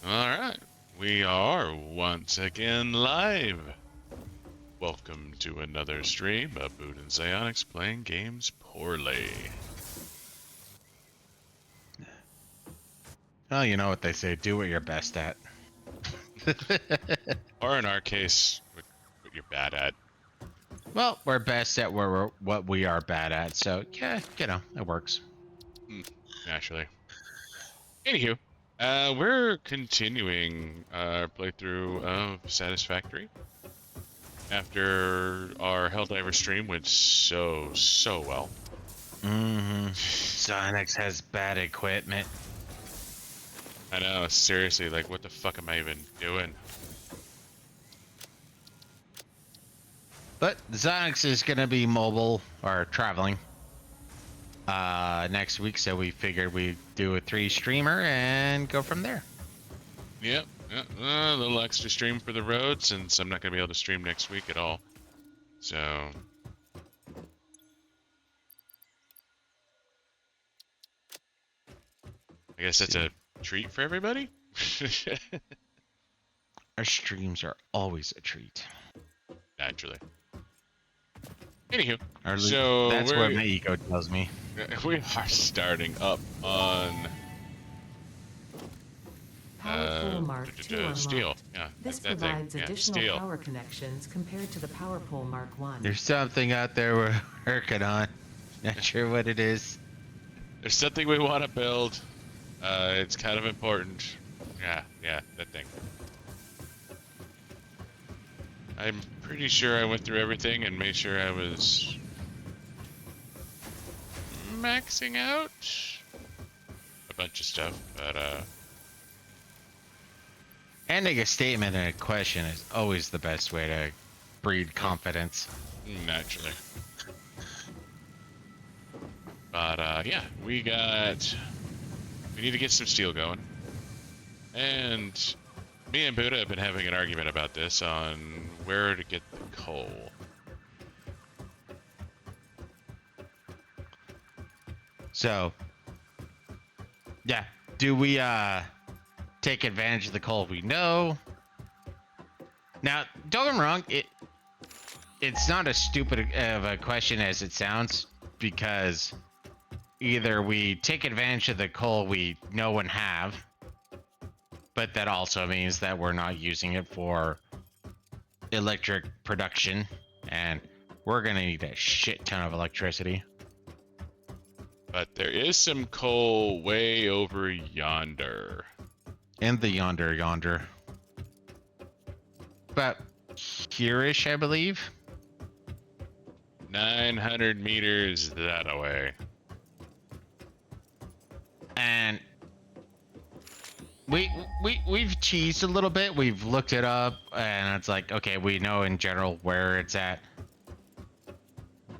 Alright, we are once again live. Welcome to another stream of Buddah and Psionics playing games poorly. Well, you know what they say, do what you're best at. Or in our case, what you're bad at. Well, we're best at what we are bad at, so yeah, you know, it works. Naturally. Anywho, we're continuing our playthrough of Satisfactory. After our Helldiver stream went so well. Sonics has bad equipment. I know, seriously, like what the fuck am I even doing? But Sonics is gonna be mobile or traveling next week, so we figured we'd do a 3-streamer and go from there. Yep. A little extra stream for the road since I'm not going to be able to stream next week at all. So... I guess that's a treat for everybody? Our streams are always a treat. Naturally. Anywho, so that's what my ego tells me. We are starting up on... Power pole mark 2 steel. Yeah, this that provides thing. Yeah, additional steel. power connections compared to the power pole mark 1. There's something out there we're working on. Not sure what it is. There's something we want to build. It's kind of important. Yeah, that thing. I'm pretty sure I went through everything and made sure I was maxing out a bunch of stuff, but Ending a statement and a question is always the best way to breed confidence. Naturally. But yeah, we need to get some steel going. And me and Buddah have been having an argument about this on where to get the coal. So, yeah, do we take advantage of the coal we know? Now, don't get me wrong, it's not as stupid of a question as it sounds, because either we take advantage of the coal we know and have, but that also means that we're not using it for electric production, and we're gonna need a shit ton of electricity. But there is some coal way over yonder. In the yonder. But here-ish, I believe. 900 meters that away. And we've cheesed a little bit. We've looked it up, and it's like, okay, we know in general where it's at.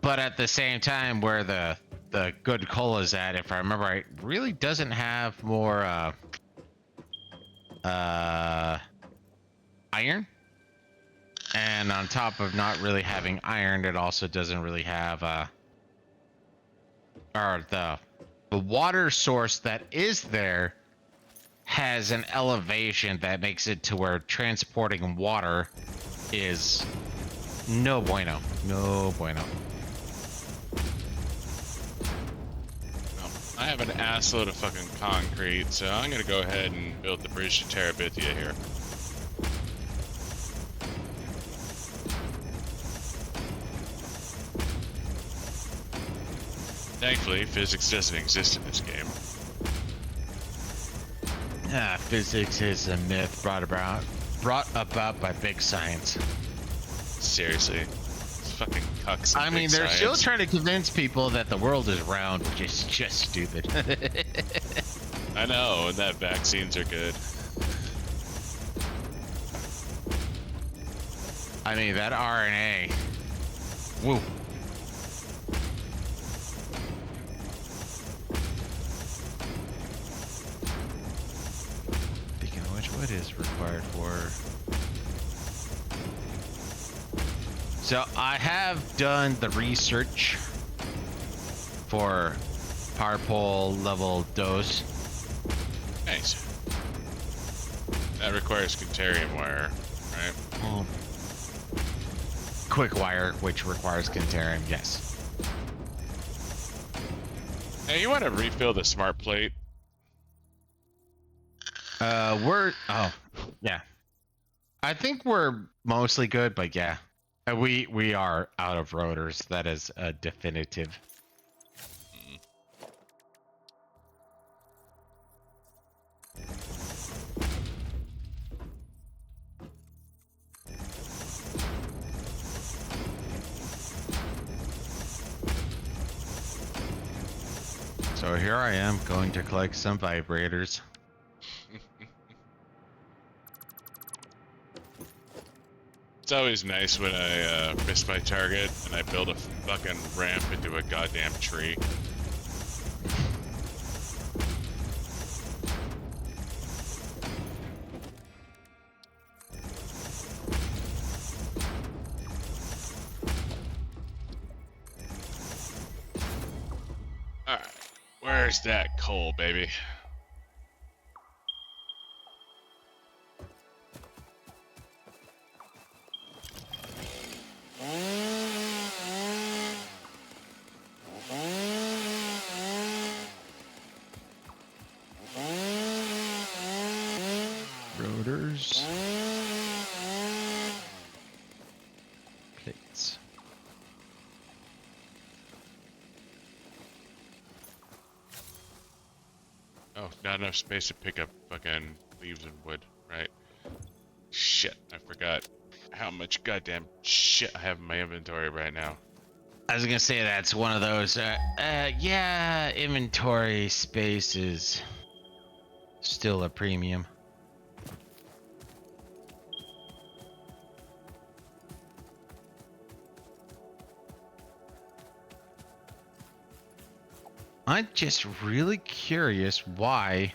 But at the same time, where the good coal is at, if I remember right, really doesn't have more iron. And on top of not really having iron, it also doesn't really have or the water source that is there has an elevation that makes it to where transporting water is no bueno. I have an assload of fucking concrete, so I'm gonna go ahead and build the bridge to Terabithia here. Thankfully, physics doesn't exist in this game. Physics is a myth brought about by big science. Seriously. It's fucking cucks. I mean, they're still trying to convince people that the world is round, which is just stupid. I know, and that vaccines are good. I mean, that RNA. Woo. Speaking of which, what is required for... So I have done the research for power pole level dose. Nice. That requires Contarium wire, right? Well, quick wire, which requires Contarium, yes. Hey, you want to refill the smart plate? Oh, yeah. I think we're mostly good, but yeah. We are out of rotors. That is a definitive. So here I am going to collect some vibrators. It's always nice when I miss my target and I build a fucking ramp into a goddamn tree. Alright, where's that coal, baby? Rotors. Plates. Oh, not enough space to pick up fucking leaves and wood, right? Shit, I forgot how much goddamn shit I have in my inventory right now. I was gonna say that's one of those. Yeah, inventory space is still a premium. I'm just really curious why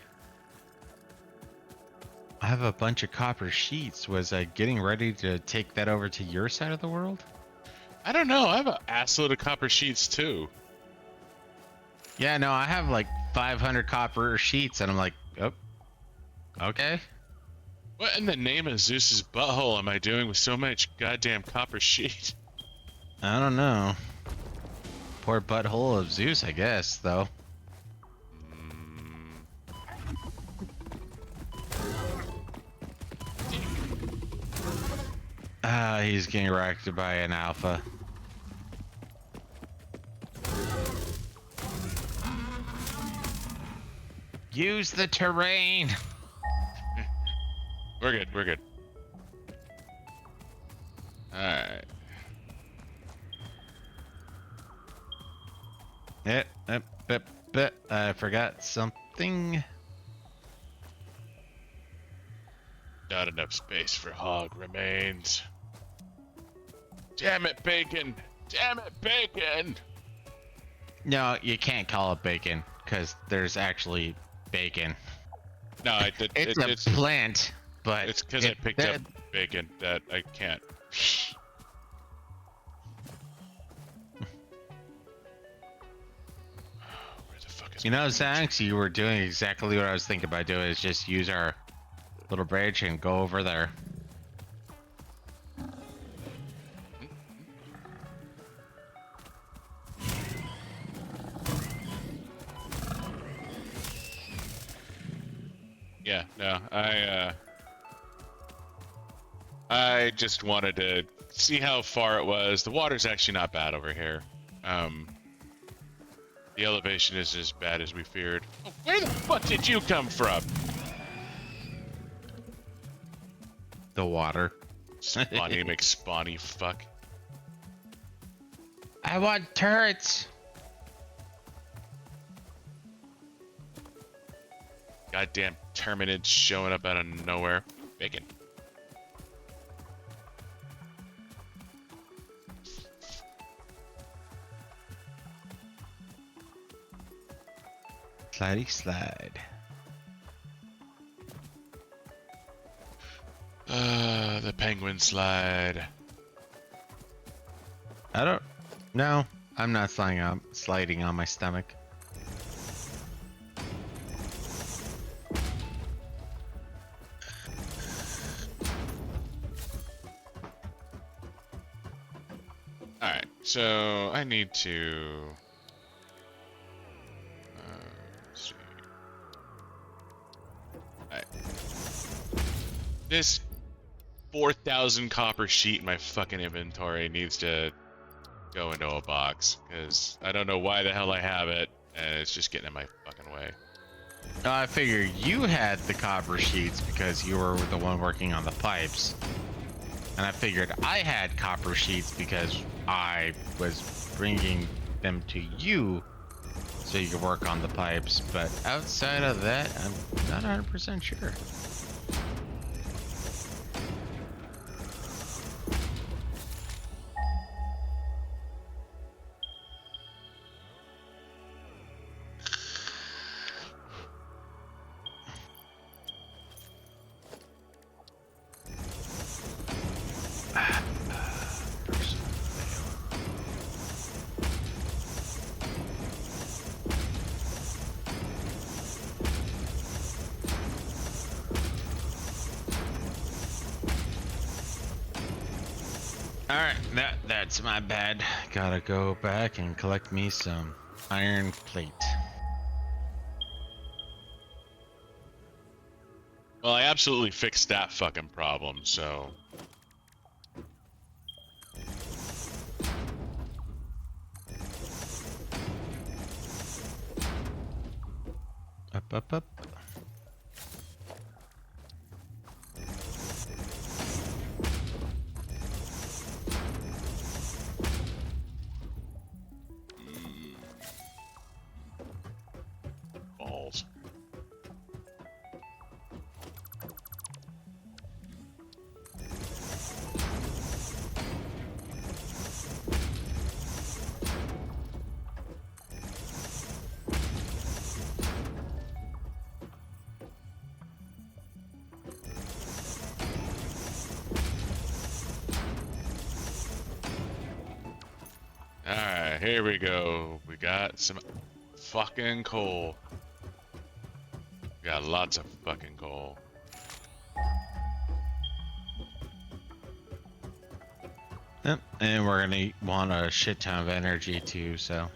I have a bunch of copper sheets. Was I getting ready to take that over to your side of the world? I don't know, I have an assload of copper sheets too. Yeah, no, I have like 500 copper sheets, and I'm like, oh, okay. What in the name of Zeus's butthole am I doing with so much goddamn copper sheet? I don't know. Poor butthole of Zeus, I guess, though. He's getting wrecked by an alpha. Use the terrain. We're good, we're good. Alright. I forgot something. Not enough space for hog remains. Damn it, bacon! Damn it, bacon! No, you can't call it bacon because there's actually bacon. No, It's a plant, but it's because I picked up bacon that I can't. Where the fuck is You my know, bridge? Zanx, you were doing exactly what I was thinking about doing. Is just use our little bridge and go over there. Yeah, no, I just wanted to see how far it was. The water's actually not bad over here. The elevation is as bad as we feared. Oh, where the fuck did you come from? The water. Spawny McSpawny fuck. I want turrets. Goddamn Terminids showing up out of nowhere. Bacon. Slidey slide. The penguin slide. I don't. No, I'm not sliding on my stomach. So I need to. Let's see. Alright. This 4,000 copper sheet in my fucking inventory needs to go into a box because I don't know why the hell I have it, and it's just getting in my fucking way. I figured you had the copper sheets because you were the one working on the pipes. And I figured I had copper sheets because I was bringing them to you so you could work on the pipes. But outside of that, I'm not 100% sure. Alright, that's my bad. Gotta go back and collect me some iron plate. Well, I absolutely fixed that fucking problem, so. Up. Balls. Alright, here we go. We got some fucking coal. We got lots of fucking coal. Yep, and we're gonna want a shit ton of energy too, so.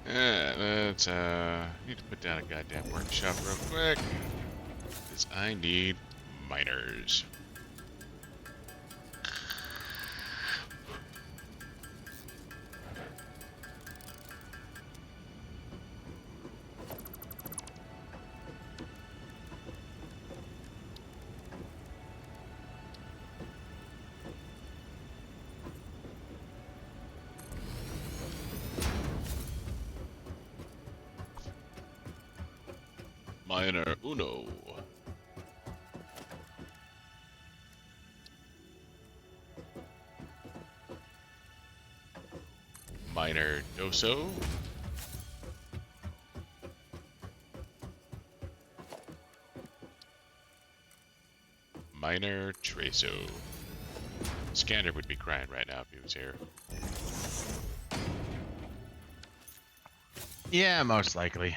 Yeah, let's need to put down a goddamn workshop real quick. Because I need miners. Miner uno. Miner doso. Miner treso. Scanner would be crying right now if he was here. Yeah, most likely.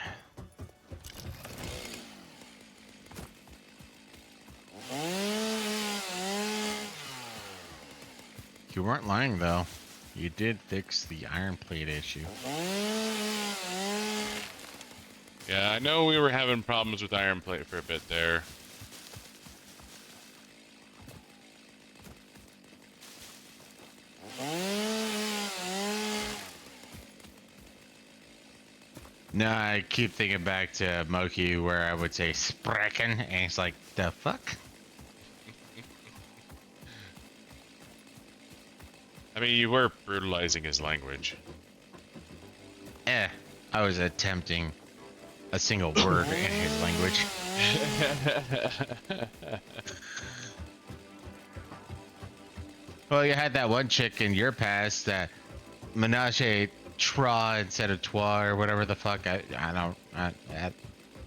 You weren't lying though. You did fix the iron plate issue. Yeah, I know we were having problems with iron plate for a bit there. No, I keep thinking back to Moki where I would say sprechen, and it's like, the fuck? I mean, you were brutalizing his language. I was attempting a single word in his language. Well, you had that one chick in your past that menage a trois instead of trois or whatever the fuck. I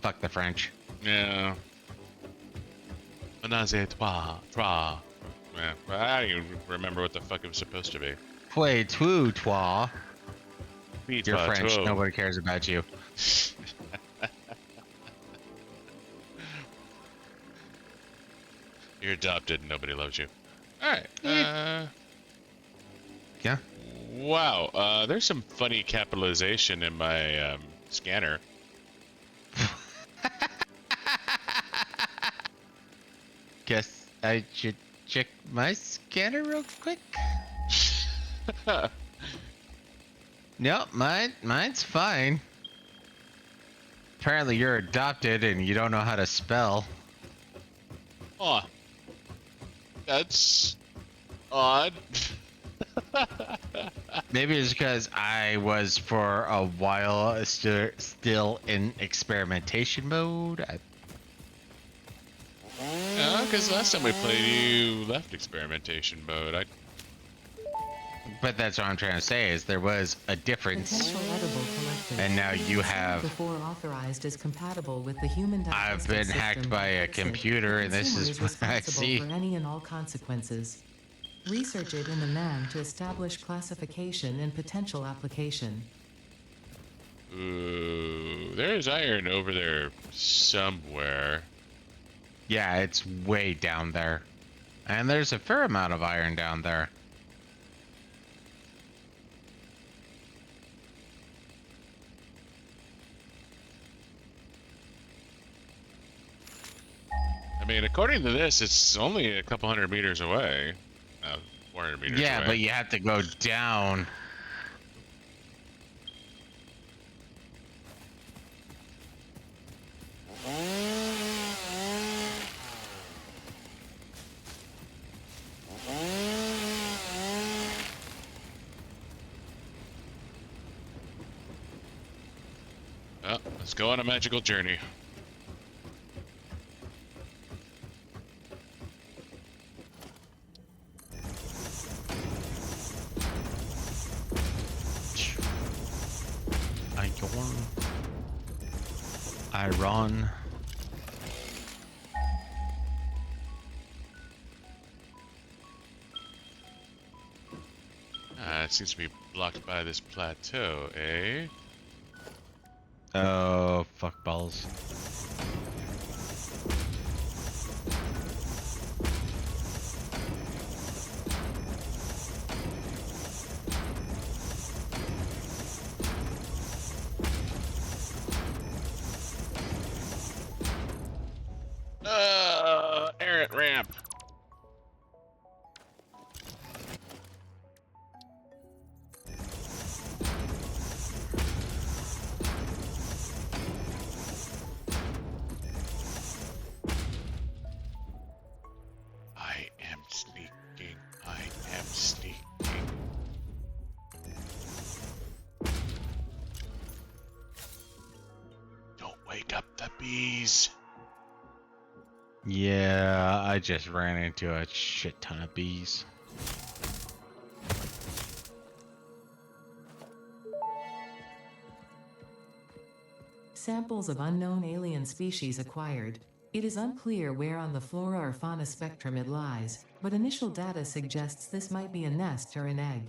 fuck the French. Yeah. Menage a trois. Yeah, well, I don't even remember what the fuck it was supposed to be. Fouet tu trois. Speed You're French. plateau. Nobody cares about you. You're adopted. Nobody loves you. All right. Yeah. Wow. There's some funny capitalization in my scanner. Guess I should check my scanner real quick. No, mine's fine. Apparently you're adopted and you don't know how to spell. Oh, that's odd. Maybe it's because I was for a while still in experimentation mode. No, because last time we played, you left experimentation mode. But that's what I'm trying to say is there was a difference. Potential edible collectors. And now you have. Before authorized is compatible with the human I've digestive been system. hacked by a computer, and this Consumer is what I responsible see. for any and all consequences. Research it in the NAM to establish classification and potential application. Ooh, there's iron over there somewhere. Yeah, it's way down there. And there's a fair amount of iron down there. I mean, according to this, it's only a couple hundred meters away. 400 meters away. Yeah, but you have to go down. Oh, let's go on a magical journey. Iron. It seems to be blocked by this plateau, eh? Oh, fuck balls. Errant ramp. I am sneaking. I am sneaking. Don't wake up the bees. Yeah, I just ran into a shit ton of bees. Samples of unknown alien species acquired. It is unclear where on the flora or fauna spectrum it lies, but initial data suggests this might be a nest or an egg.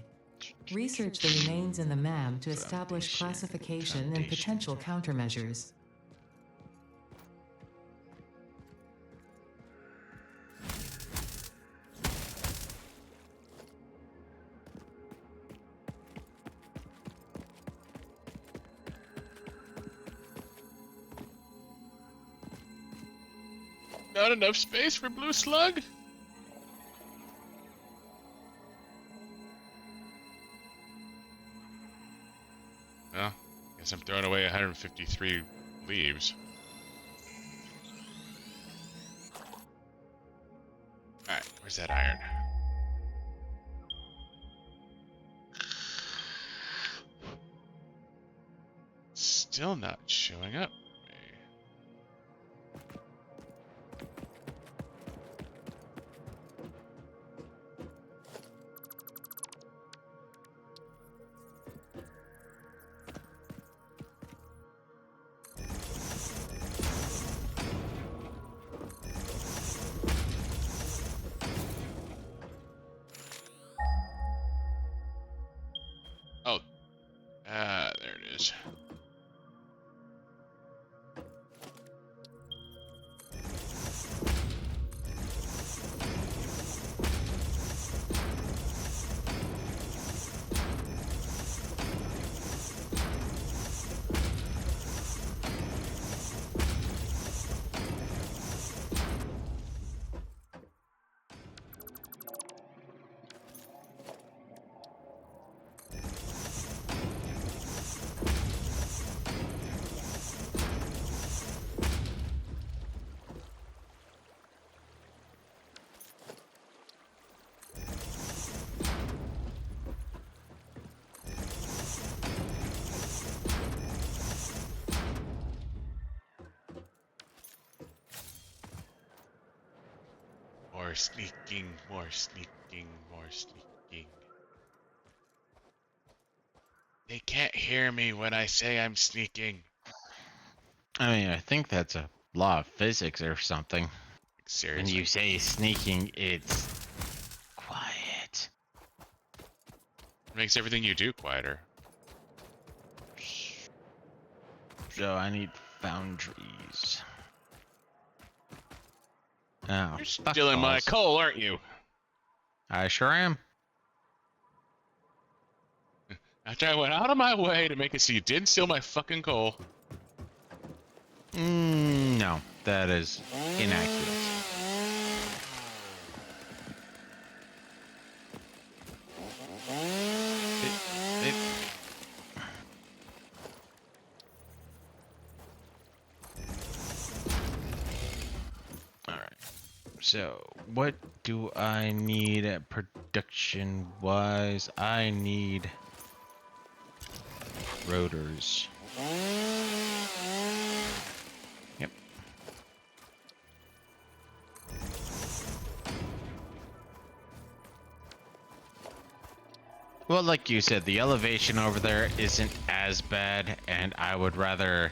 Research the remains in the MAM to establish classification and potential countermeasures. Not enough space for blue slug? Well, guess I'm throwing away 153 leaves. Alright, where's that iron? Still not showing up. is. More sneaking, more sneaking, more sneaking. They can't hear me when I say I'm sneaking. I mean, I think that's a law of physics or something. When Seriously. you say sneaking, it's quiet. It makes everything you do quieter. So I need foundries. Oh, You're fuck stealing my balls. coal, aren't you? I sure am. After I went out of my way to make it so you didn't steal my fucking coal. No, that is inaccurate. Alright. So, what do I need production-wise? I need rotors. Yep. Well, like you said, the elevation over there isn't as bad, and I would rather,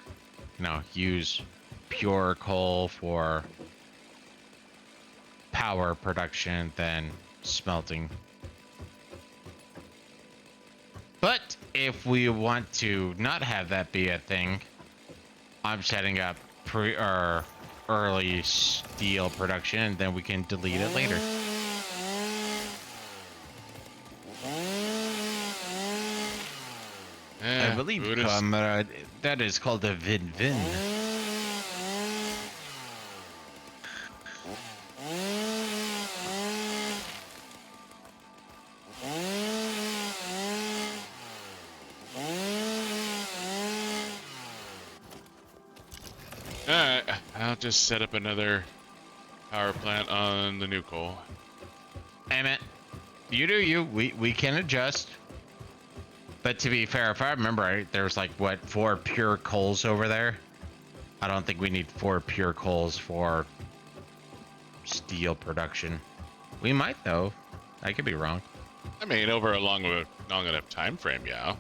use pure coal for power production than smelting. But if we want to not have that be a thing, I'm setting up early steel production, and then we can delete it later. I believe, comrade, that is called a win-win. Alright, I'll just set up another power plant on the new coal. Hey, man, you do you. We can adjust. But to be fair, if I remember right, there's like, what, 4 pure coals over there? I don't think we need 4 pure coals for steel production. We might, though. I could be wrong. I mean, over a long enough time frame, yeah.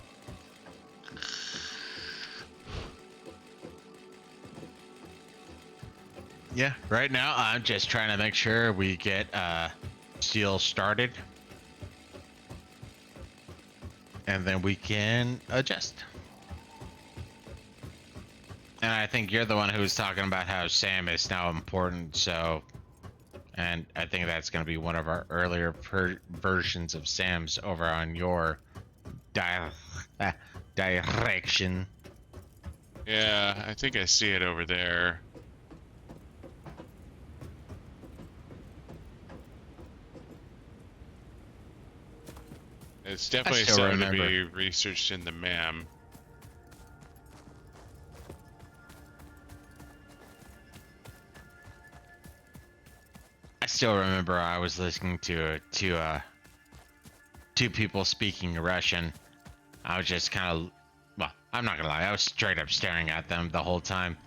Yeah, right now I'm just trying to make sure we get steel started. And then we can adjust. And I think you're the one who was talking about how SAM is now important, so... And I think that's going to be one of our earlier versions of SAMs over on your direction. Yeah, I think I see it over there. It's definitely something to be researched in the MAM. I still remember I was listening to two people speaking Russian. I was just kind of, well, I'm not gonna lie, I was straight up staring at them the whole time.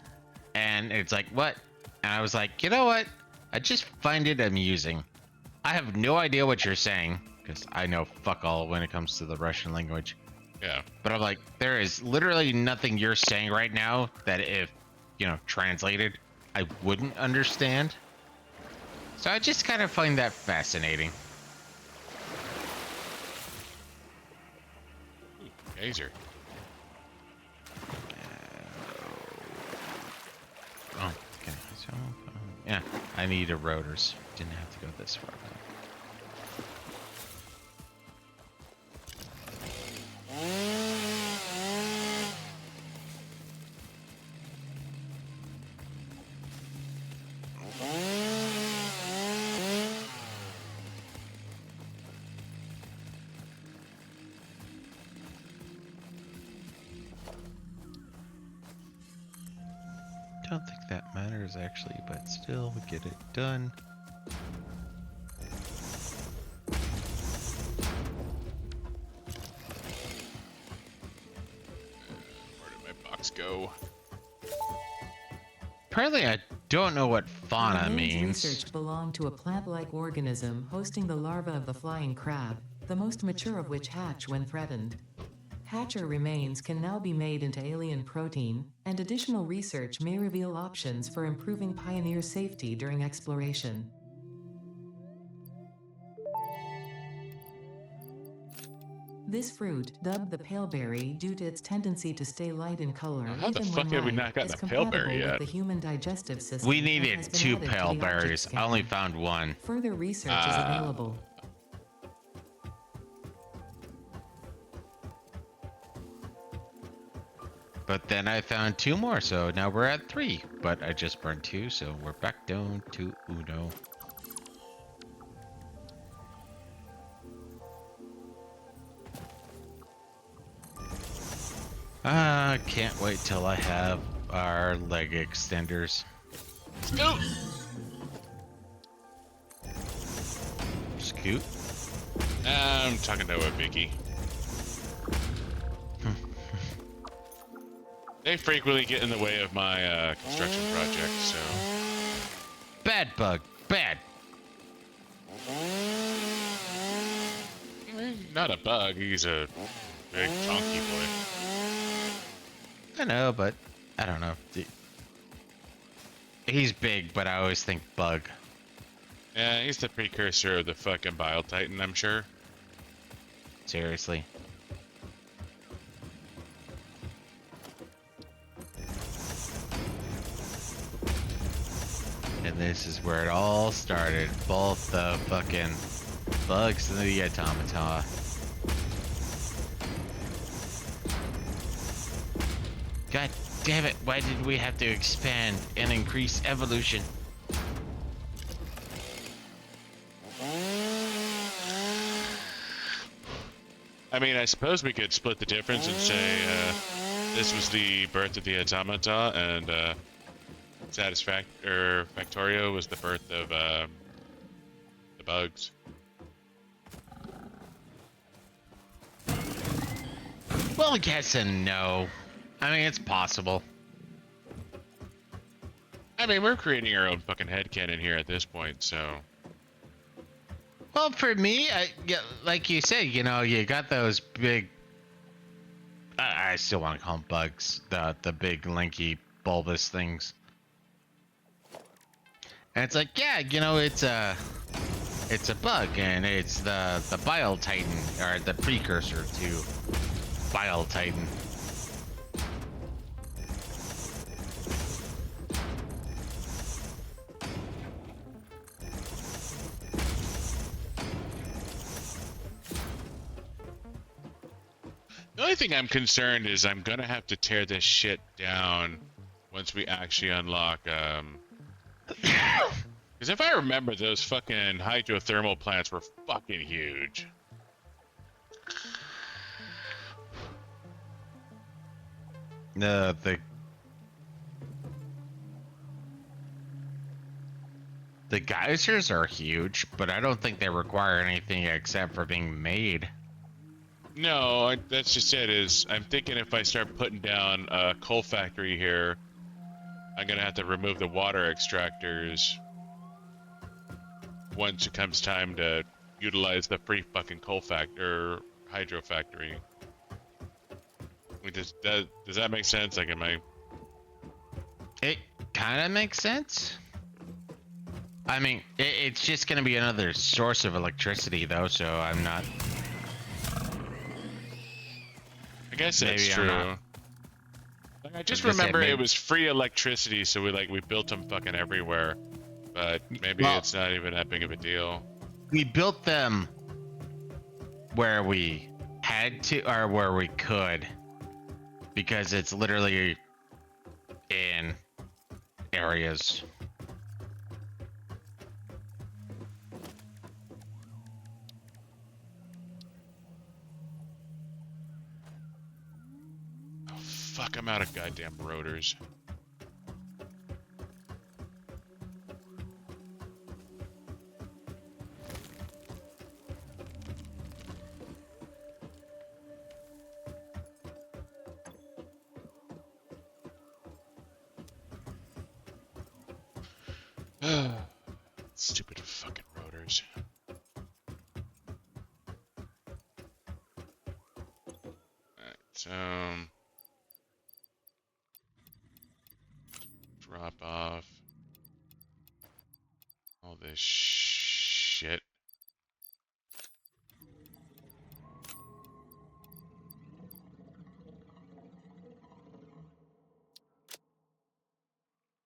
And it's like, what? And I was like, you know what? I just find it amusing. I have no idea what you're saying, because I know fuck all when it comes to the Russian language. Yeah. But I'm like, there is literally nothing you're saying right now that if, translated, I wouldn't understand. So I just kind of find that fascinating. Ooh, Gazer. Oh, okay. So, yeah, I need a rotors. Didn't have to go this far. Don't think that matters actually, but still, we get it done. Where did my box go? Apparently, I don't know what fauna The remains means. researched belong to a plant-like organism hosting the larva of the flying crab, the most mature of which hatch when threatened. Hatcher remains can now be made into alien protein, and additional research may reveal options for improving pioneer safety during exploration. This fruit, dubbed the paleberry due to its tendency to stay light in color How the even fuck when have we ripe, not gotten is a paleberry compatible yet? with the human digestive system. We and needed has been 2 added to pale the berries. object I only scan. found 1. Further research is available. But then I found 2 more, so now we're at 3. But I just burned 2, so we're back down to uno. Can't wait till I have our leg extenders. Scoot! Scoot. I'm talking to a Vicky. They frequently get in the way of my construction project, so... Bad bug. Bad. Not a bug, he's a big chunky boy. I know, but I don't know. He's big, but I always think bug. Yeah, he's the precursor of the fucking Bile Titan, I'm sure. Seriously. And this is where it all started. Both the fucking bugs and the automata. God damn it, why did we have to expand and increase evolution? I mean, I suppose we could split the difference and say this was the birth of the automata, and Factorio was the birth of the bugs. Well, yes and no. I mean, it's possible. I mean, we're creating our own fucking headcanon here at this point, so... Well, for me, yeah, like you said, you know, you got those big... I still want to call them bugs. The big, lanky, bulbous things. And it's like, yeah, you know, it's a bug, and it's the Bile Titan, or the precursor to Bile Titan. The only thing I'm concerned is I'm gonna have to tear this shit down once we actually unlock, because if I remember, those fucking hydrothermal plants were fucking huge. The geysers are huge, but I don't think they require anything except for being made. No, that's just it. Is I'm thinking if I start putting down a coal factory here, I'm gonna have to remove the water extractors once it comes time to utilize the free fucking coal factor hydro factory. Like, does that make sense? Like, am I? It kind of makes sense. I mean, it's just gonna be another source of electricity, though, so I'm not. I guess that's Maybe I'm true. not. I Like, I just I was gonna say, remember it maybe- was free electricity, so we built them fucking everywhere. But maybe Well- it's not even that big of a deal. We built them where we had to, or where we could, because it's literally in areas. Oh, fuck, I'm out of goddamn rotors. Stupid fucking rotors. Alright, drop off all this shit.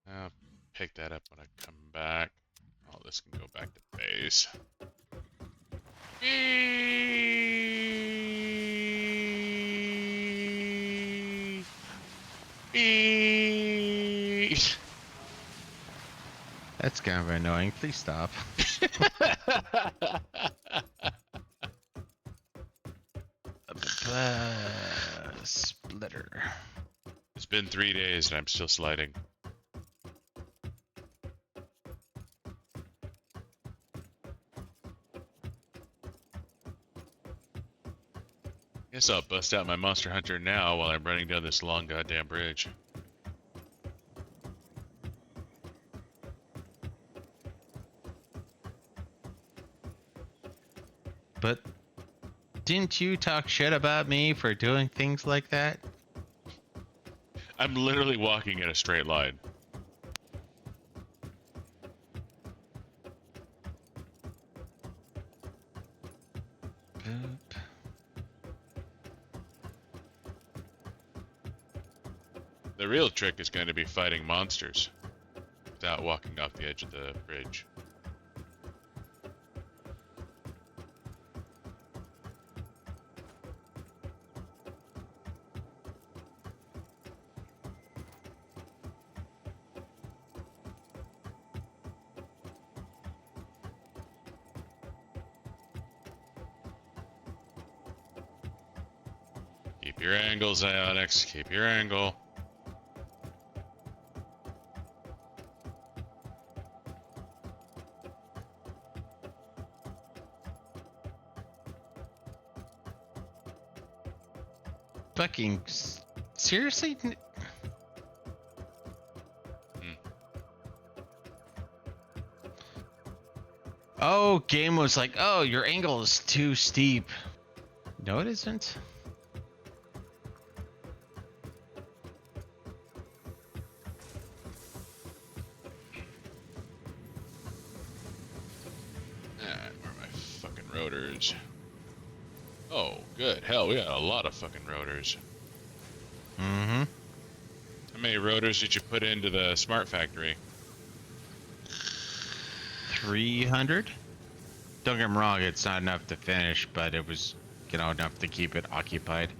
I'll pick that up when I come back. All this can go back to base. Eee! Eee! That's kind of annoying. Please stop. Splitter. It's been 3 days and I'm still sliding. Guess I'll bust out my Monster Hunter now while I'm running down this long goddamn bridge. But didn't you talk shit about me for doing things like that? I'm literally walking in a straight line. Boop. The real trick is going to be fighting monsters without walking off the edge of the bridge. Keep your angles, Onyx. Keep your angle. Fucking seriously? Oh, game was like, oh, your angle is too steep. No, it isn't. Alright, where are my fucking rotors? Oh, good. Hell, we got a lot of fucking rotors. Mm-hmm. How many rotors did you put into the smart factory? 300? Don't get me wrong, it's not enough to finish, but it was, you know, enough to keep it occupied.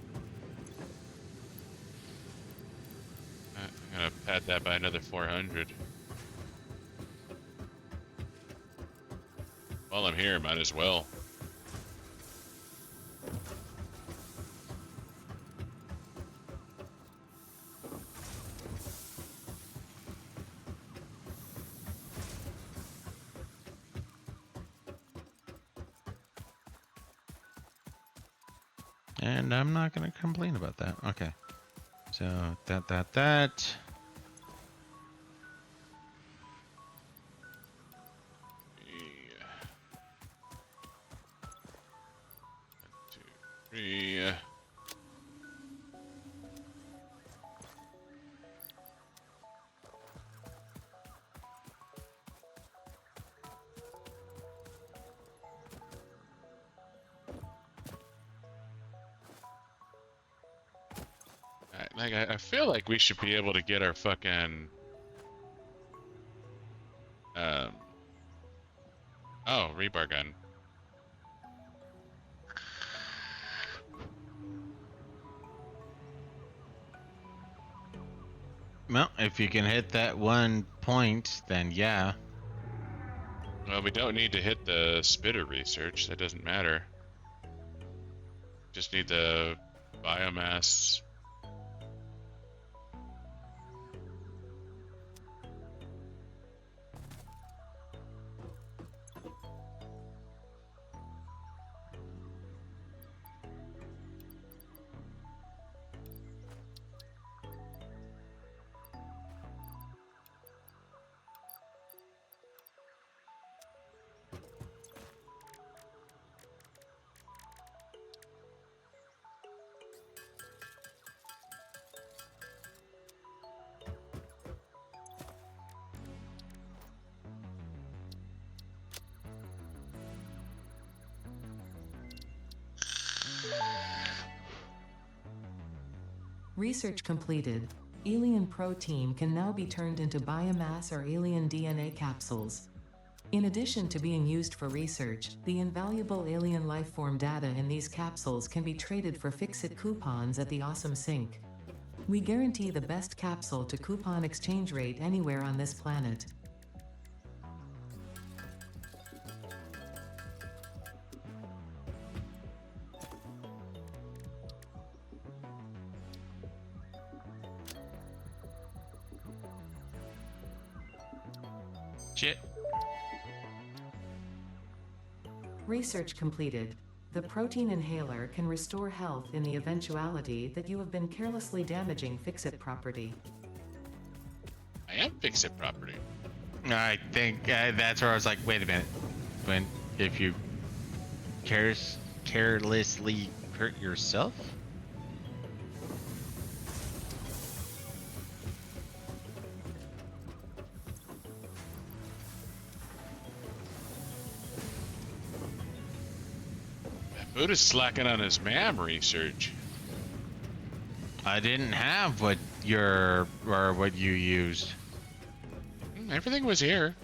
I'm gonna pad that by another 400. While I'm here, might as well. And I'm not gonna complain about that. Okay. So that. Yeah. 1, 2, 3. Like, I feel like we should be able to get our fucking... Um... Oh, rebar gun. Well, if you can hit that one point, then yeah. Well, we don't need to hit the spitter research. That doesn't matter. Just need the biomass. Research completed. Alien protein can now be turned into biomass or alien DNA capsules. In addition to being used for research, the invaluable alien lifeform data in these capsules can be traded for fix-it coupons at the Awesome Sink. We guarantee the best capsule to coupon exchange rate anywhere on this planet. Shit. Research completed. The protein inhaler can restore health in the eventuality that you have been carelessly damaging fix-it property. I am fix-it property. I think that's where I was like, wait a minute. If you carelessly hurt yourself? Buddha's slacking on his MAM research. I didn't have what you used. Everything was here.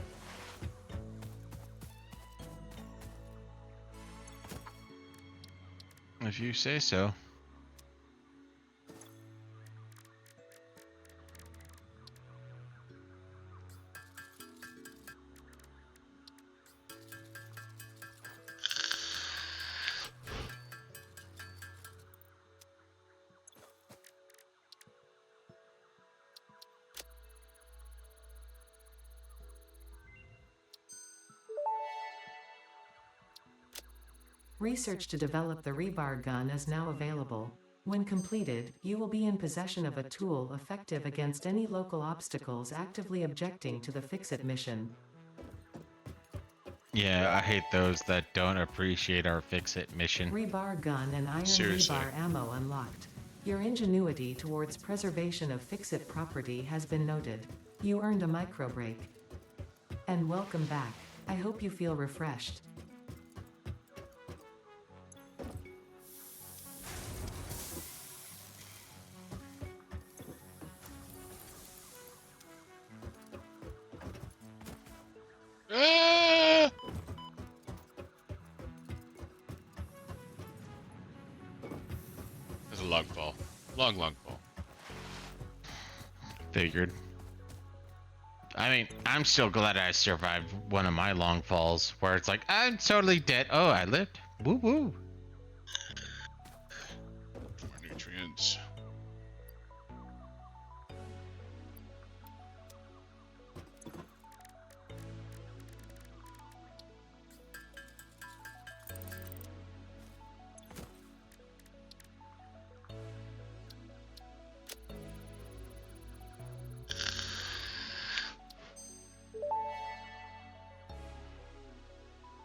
If you say so. Research to develop the rebar gun is now available. When completed, you will be in possession of a tool effective against any local obstacles actively objecting to the fix-it mission. Yeah, I hate those that don't appreciate our fix-it mission. Rebar gun and iron Seriously. rebar ammo unlocked. Your ingenuity towards preservation of fix-it property has been noted. You earned a micro break. And welcome back. I hope you feel refreshed. Ah! That's a long fall. Long fall. Figured. I mean, I'm still glad I survived one of my long falls where it's like, I'm totally dead. Oh, I lived. Woo woo. More nutrients.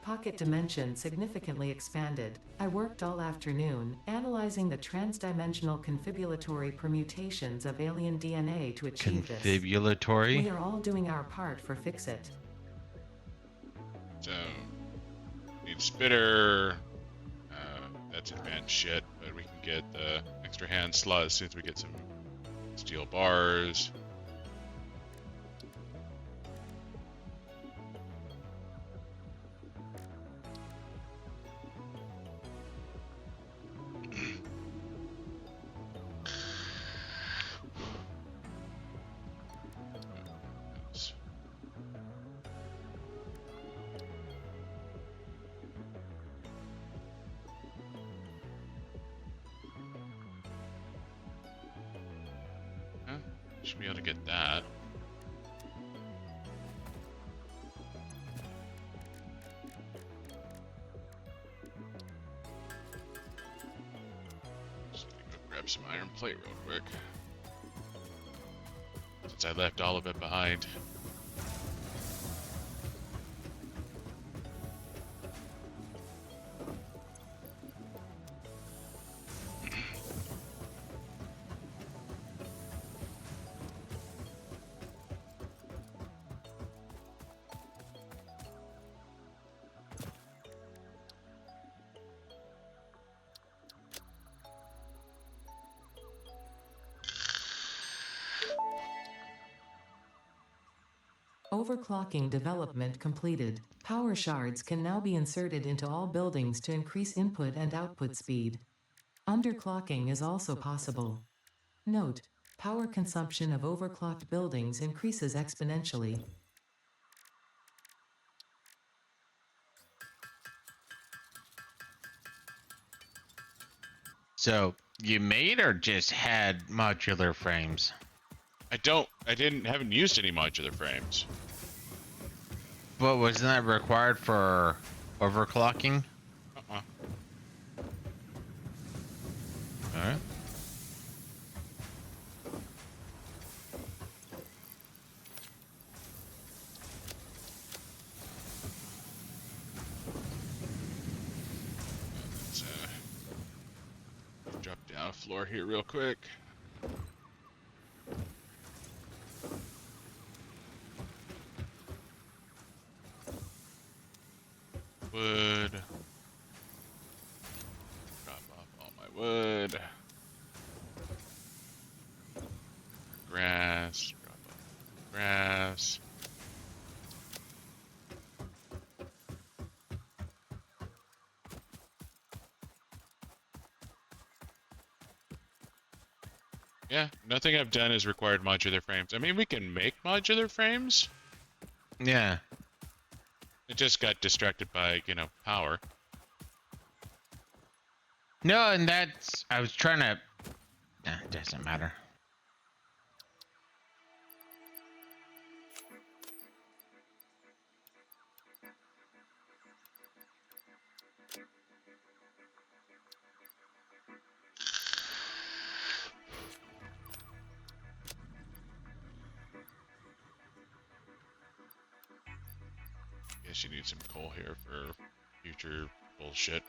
Pocket dimension significantly expanded. I worked all afternoon, analyzing the transdimensional confibulatory permutations of alien DNA to achieve this. Confibulatory? We are all doing our part for Fix-It. So, need spitter. That's advanced shit, but we can get the extra hand slot as soon as we get some Steel bars. Should be able to get that. Just gonna go grab some iron plate real quick. Since I left all of it behind. Overclocking development completed. Power shards can now be inserted into all buildings to increase input and output speed. Underclocking is also possible. Note: power consumption of overclocked buildings increases exponentially. So you made or just had modular frames? Haven't used any modular frames. But wasn't that required for overclocking? Uh-uh. Alright. Let's drop down a floor here real quick. Wood. Drop off all my wood. Grass. Drop off grass. Yeah, nothing I've done has required modular frames. I mean, we can make modular frames. Yeah. It just got distracted by, power. No, and that's... I was trying to... Nah, it doesn't matter. Guess you need some coal here for future bullshit.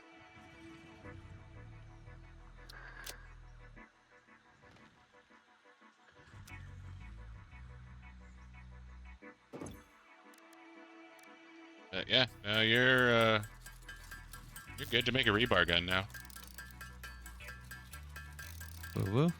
Yeah, you're good to make a rebar gun now. Woo-woo.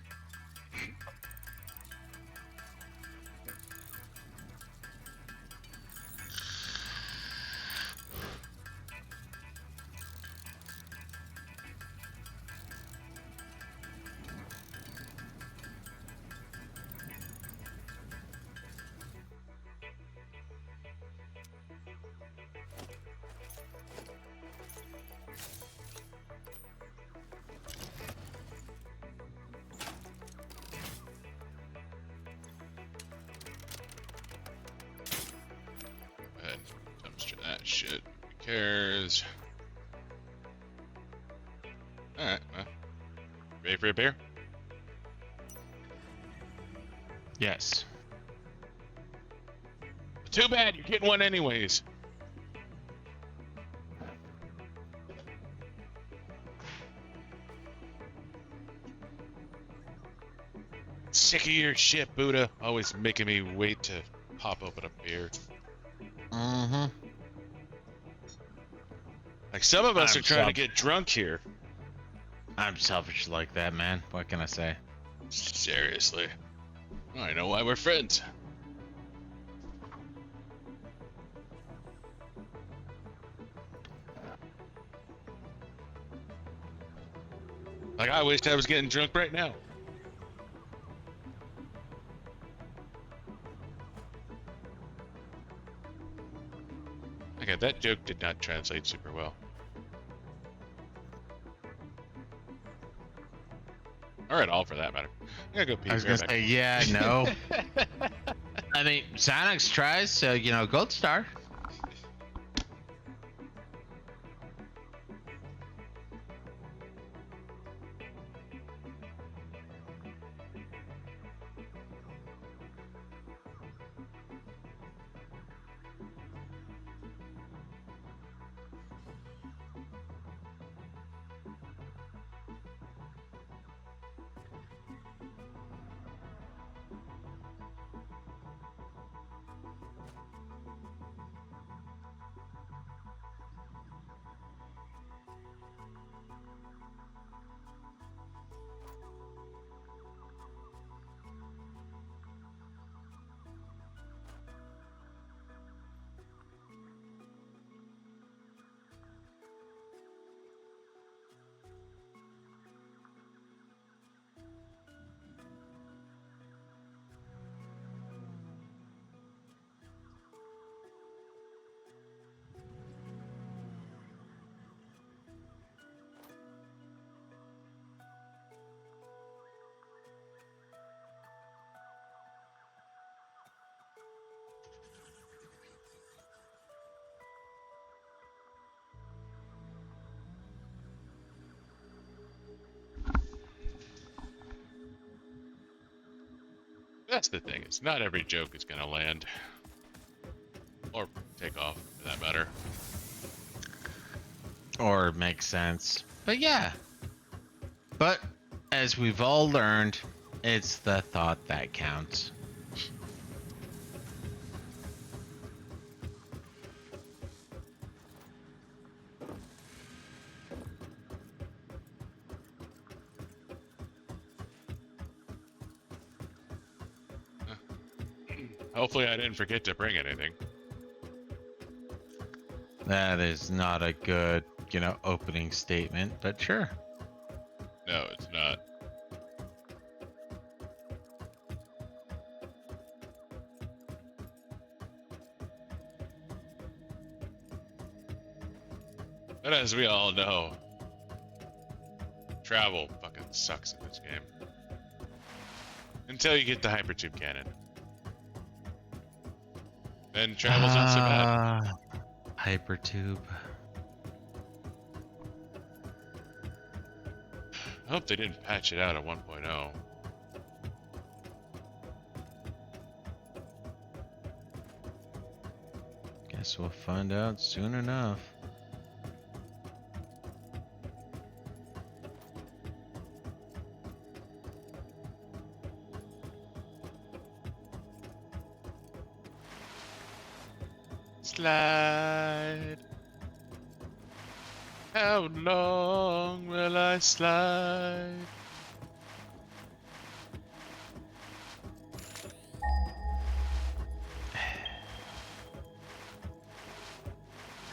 Go ahead, dumpster that shit. Who cares? Alright, well. Ready for a beer? Yes. Too bad, you're getting one anyways. Sick of your shit, Buddah. Always making me wait to pop open a beer. Mm-hmm. Like, some of us I'm are trying to sub- get drunk here. I'm selfish like that, man. What can I say? Seriously. I know why we're friends. Like, I wished I was getting drunk right now. Okay, that joke did not translate super well. Or at all, for that matter. I'm gonna go pee. I was Be gonna right back. say, yeah, no. I mean, Sonic's tries, so gold star. That's the thing. It's not every joke is gonna land. Or take off, for that matter. Or make sense. But yeah. But as we've all learned, it's the thought that counts. Hopefully I didn't forget to bring anything. That is not a good, opening statement, but sure. No, it's not. But as we all know, travel fucking sucks in this game. Until you get the hypertube cannon. Then travel's not so bad. Hypertube. I hope they didn't patch it out at 1.0. Guess we'll find out soon enough. Slide. How long will I slide?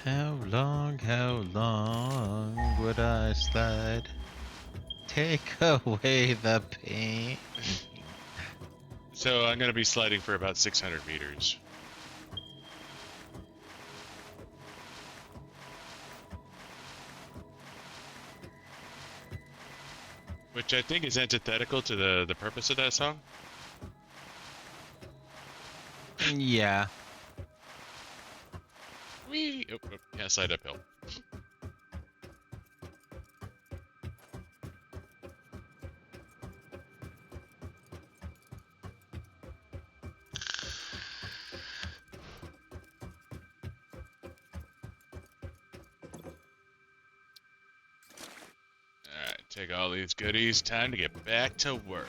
How long would I slide? Take away the pain. So I'm gonna be sliding for about 600 meters. Which I think is antithetical to the purpose of that song. Yeah. Can't slide uphill. Alright, take all these goodies. Time to get back to work.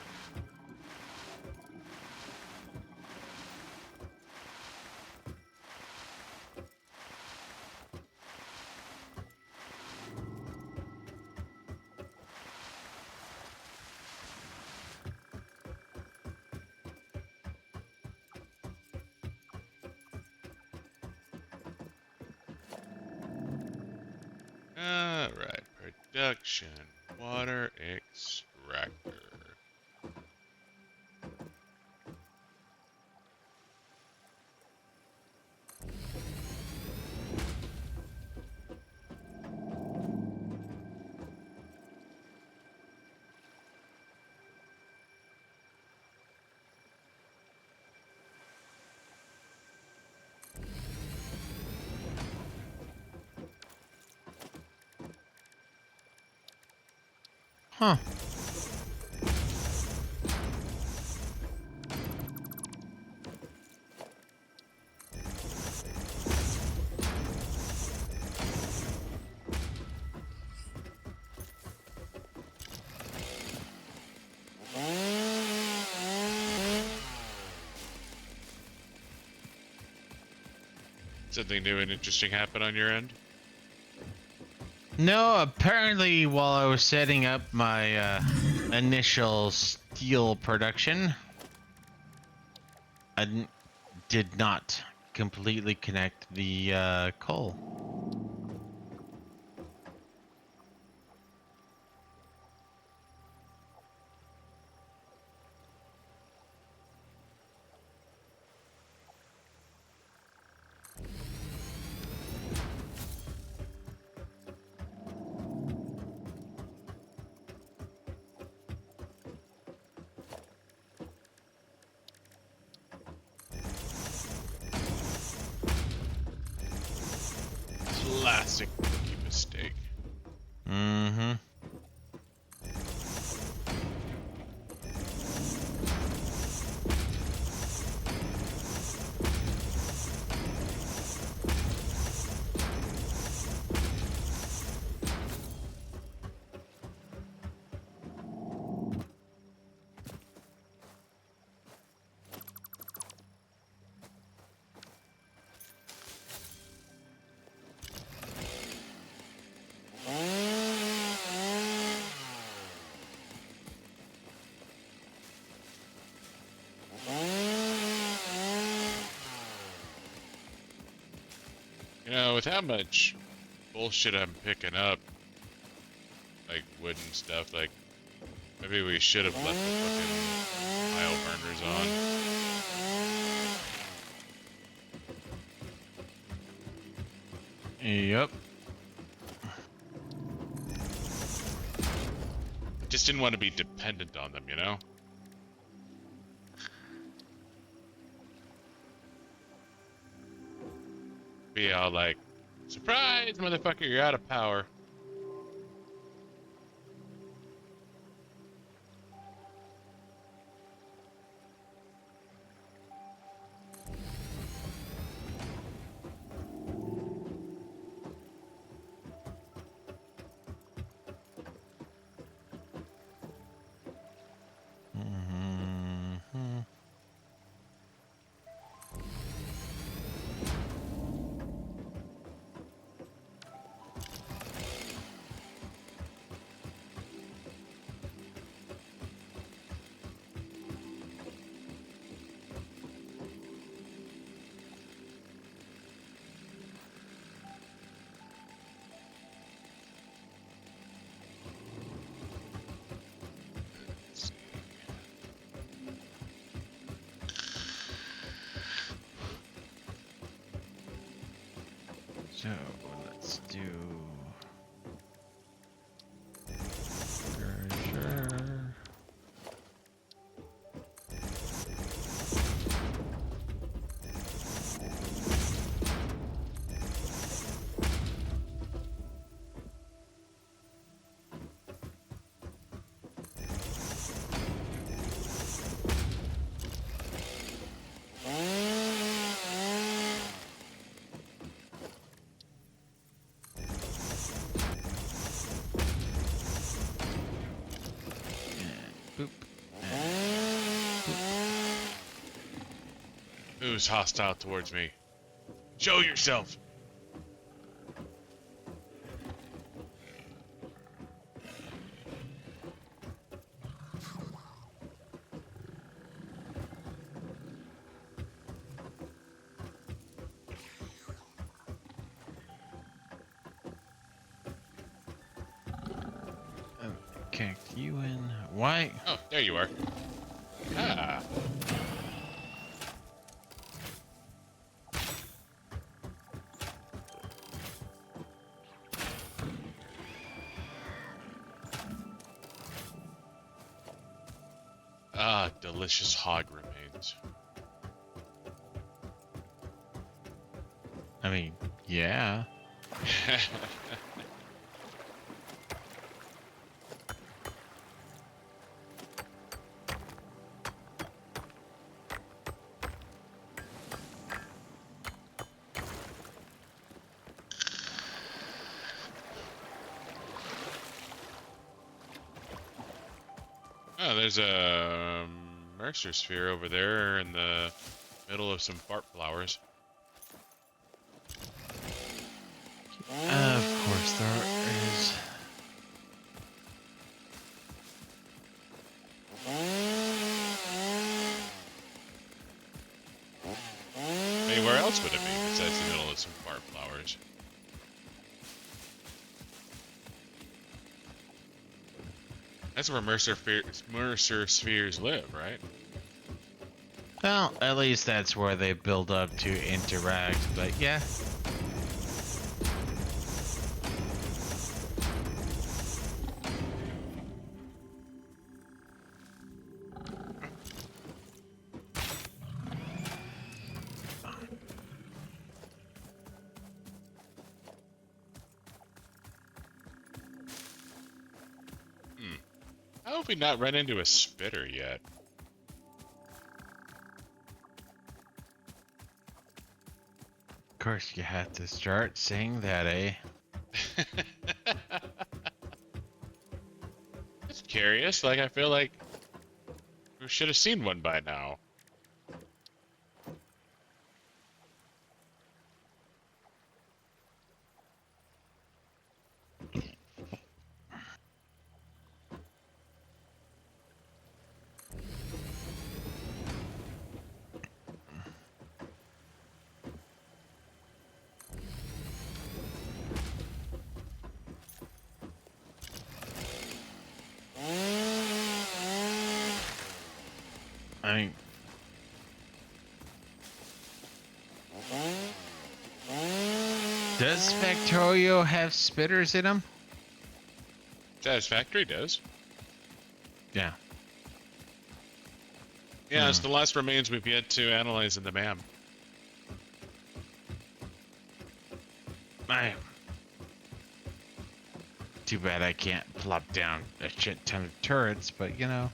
Alright, production. Water extractor. Huh. Something new and interesting happen on your end? No, apparently while I was setting up my initial steel production, did not completely connect the coal. Classic rookie mistake. Mm-hmm. You know, with how much bullshit I'm picking up, like wood and stuff, like maybe we should have left the fucking pile burners on. Yep. Just didn't want to be dependent on them, you know? Be all like, surprise, motherfucker, you're out of power. Mm-hmm. Let's see. So let's do. Sure. Boop. Who's hostile towards me? Show yourself! connect you in. Why? Oh, there you are. Ah. Ah, delicious hog remains. I mean, yeah. Oh, there's a Mercer sphere over there in the middle of some fart flowers. Of course there is. I mean, where else would it be besides the middle of some fart flowers? That's where Mercer spheres live, right? Well, at least that's where they build up to interact, but yeah. How have we not run into a spitter yet? Of course you have to start saying that, eh? Just curious, like I feel like we should have seen one by now. I mean, does Factorio have spitters in them? Satisfactory does. Yeah. Yeah, it's the last remains we've yet to analyze in the MAM. Too bad I can't plop down a shit ton of turrets, but you know.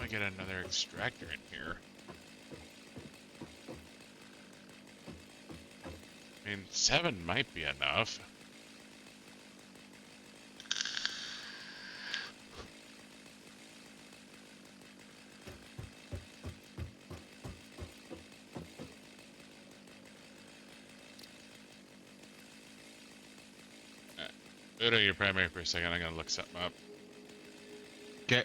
I get another extractor in here. I mean, 7 might be enough. Go to your primary for a second. I'm gonna look something up. Okay.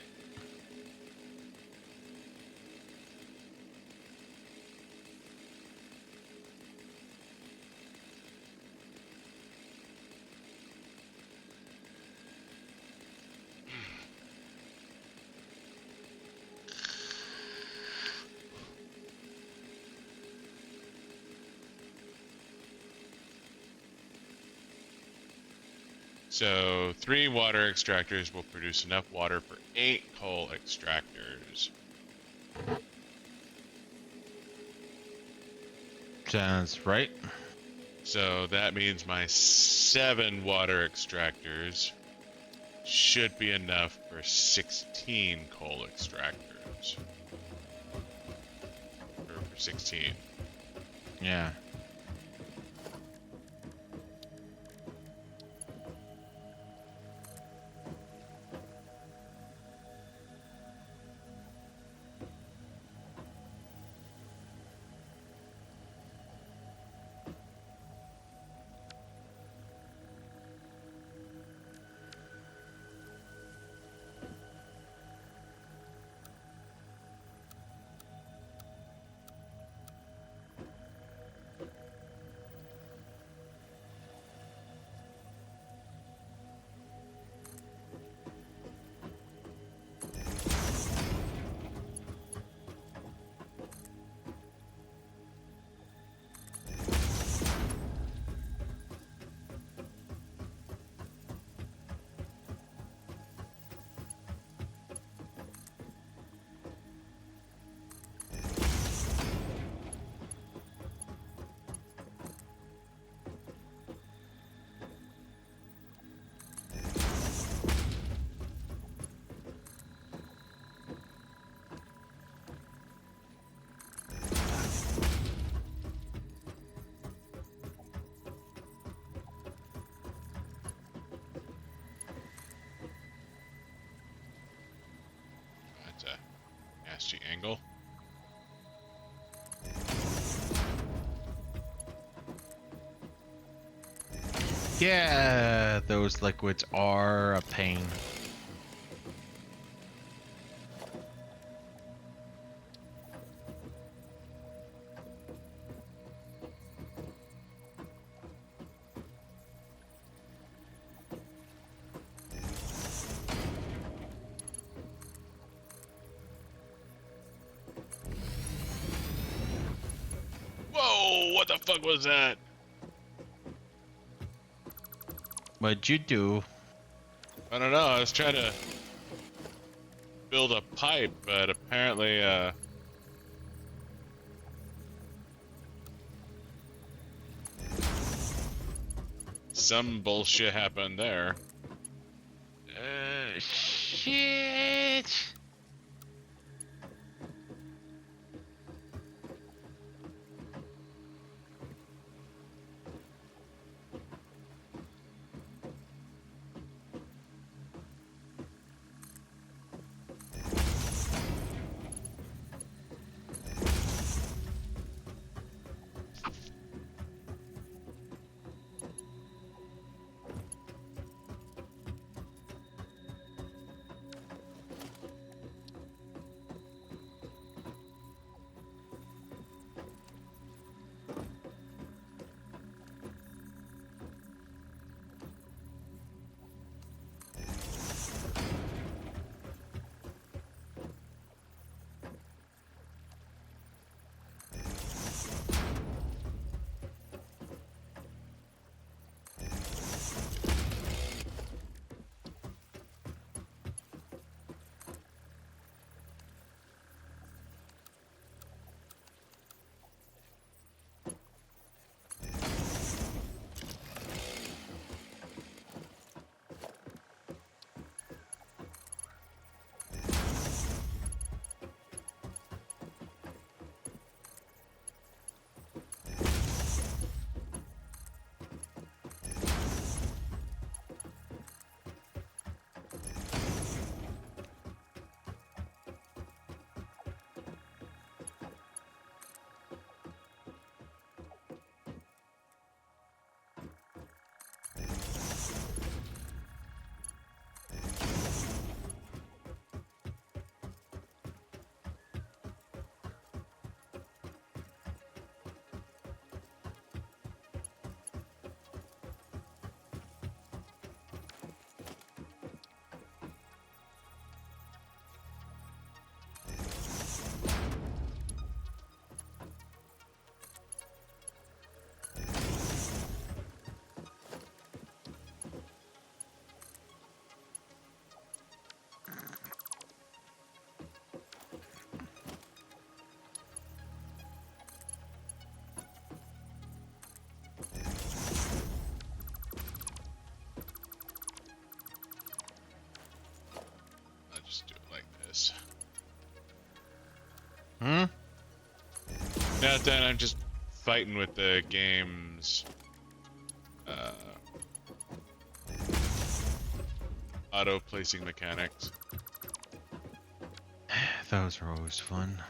So 3 water extractors will produce enough water for 8 coal extractors. Sounds right. So that means my 7 water extractors should be enough for 16 coal extractors. Or for 16. Yeah. nasty angle. Yeah, those liquids are a pain. Whoa! What the fuck was that? What'd you do? I don't know. I was trying to build a pipe, but apparently, some bullshit happened there. Shit. I'll just do it like this. Hmm? Now that I'm just fighting with the game's auto placing mechanics. Those are always fun.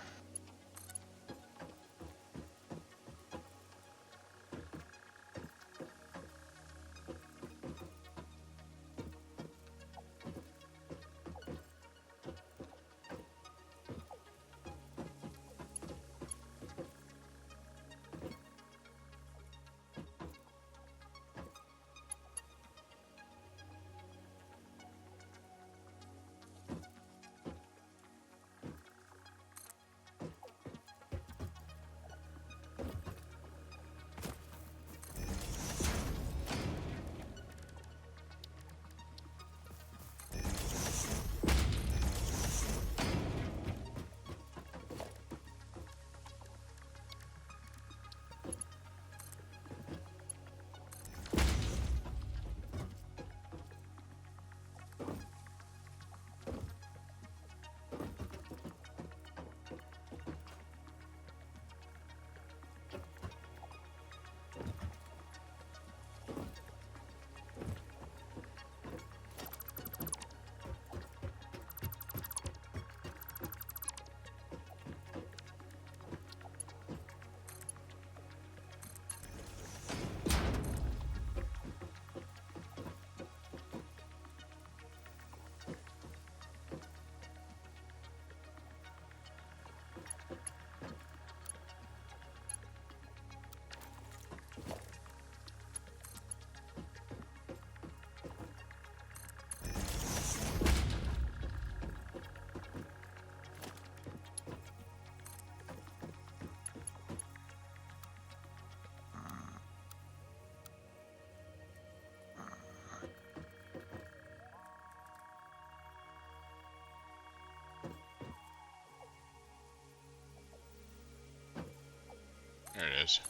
There it is.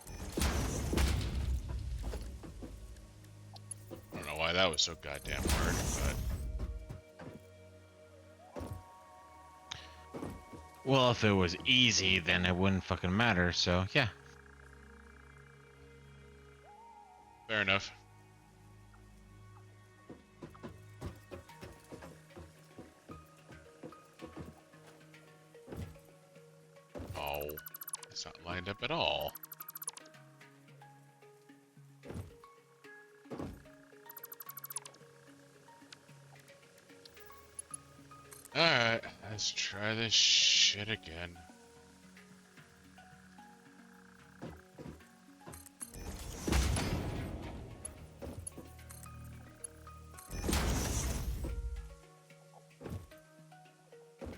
I don't know why that was so goddamn hard, but... Well, if it was easy, then it wouldn't fucking matter, so yeah. Fair enough. Oh, it's not lined up at all. Alright, let's try this shit again.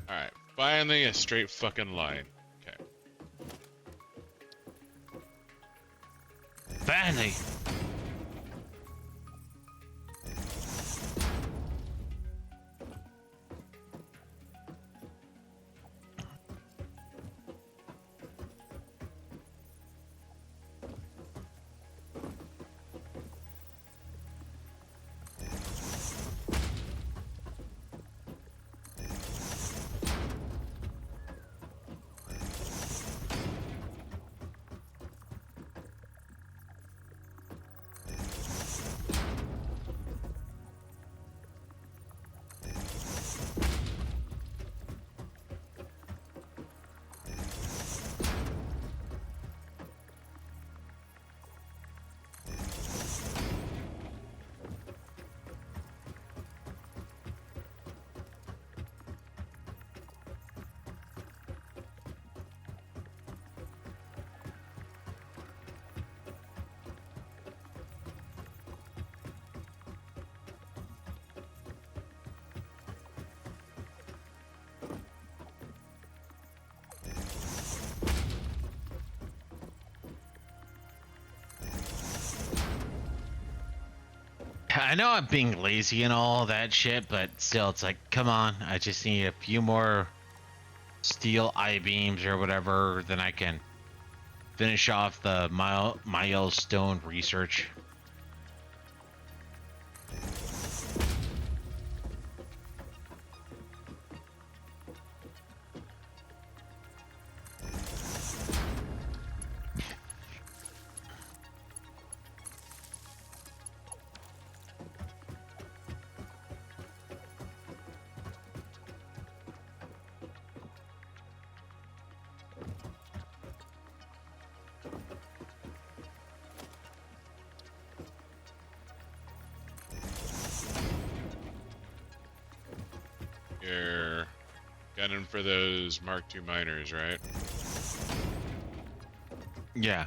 Alright, finally a straight fucking line. Okay. Finally! I know I'm being lazy and all that shit, but still, it's like, come on. I just need a few more steel I-beams or whatever, then I can finish off the milestone research. You're gunning for those Mark II miners, right? Yeah.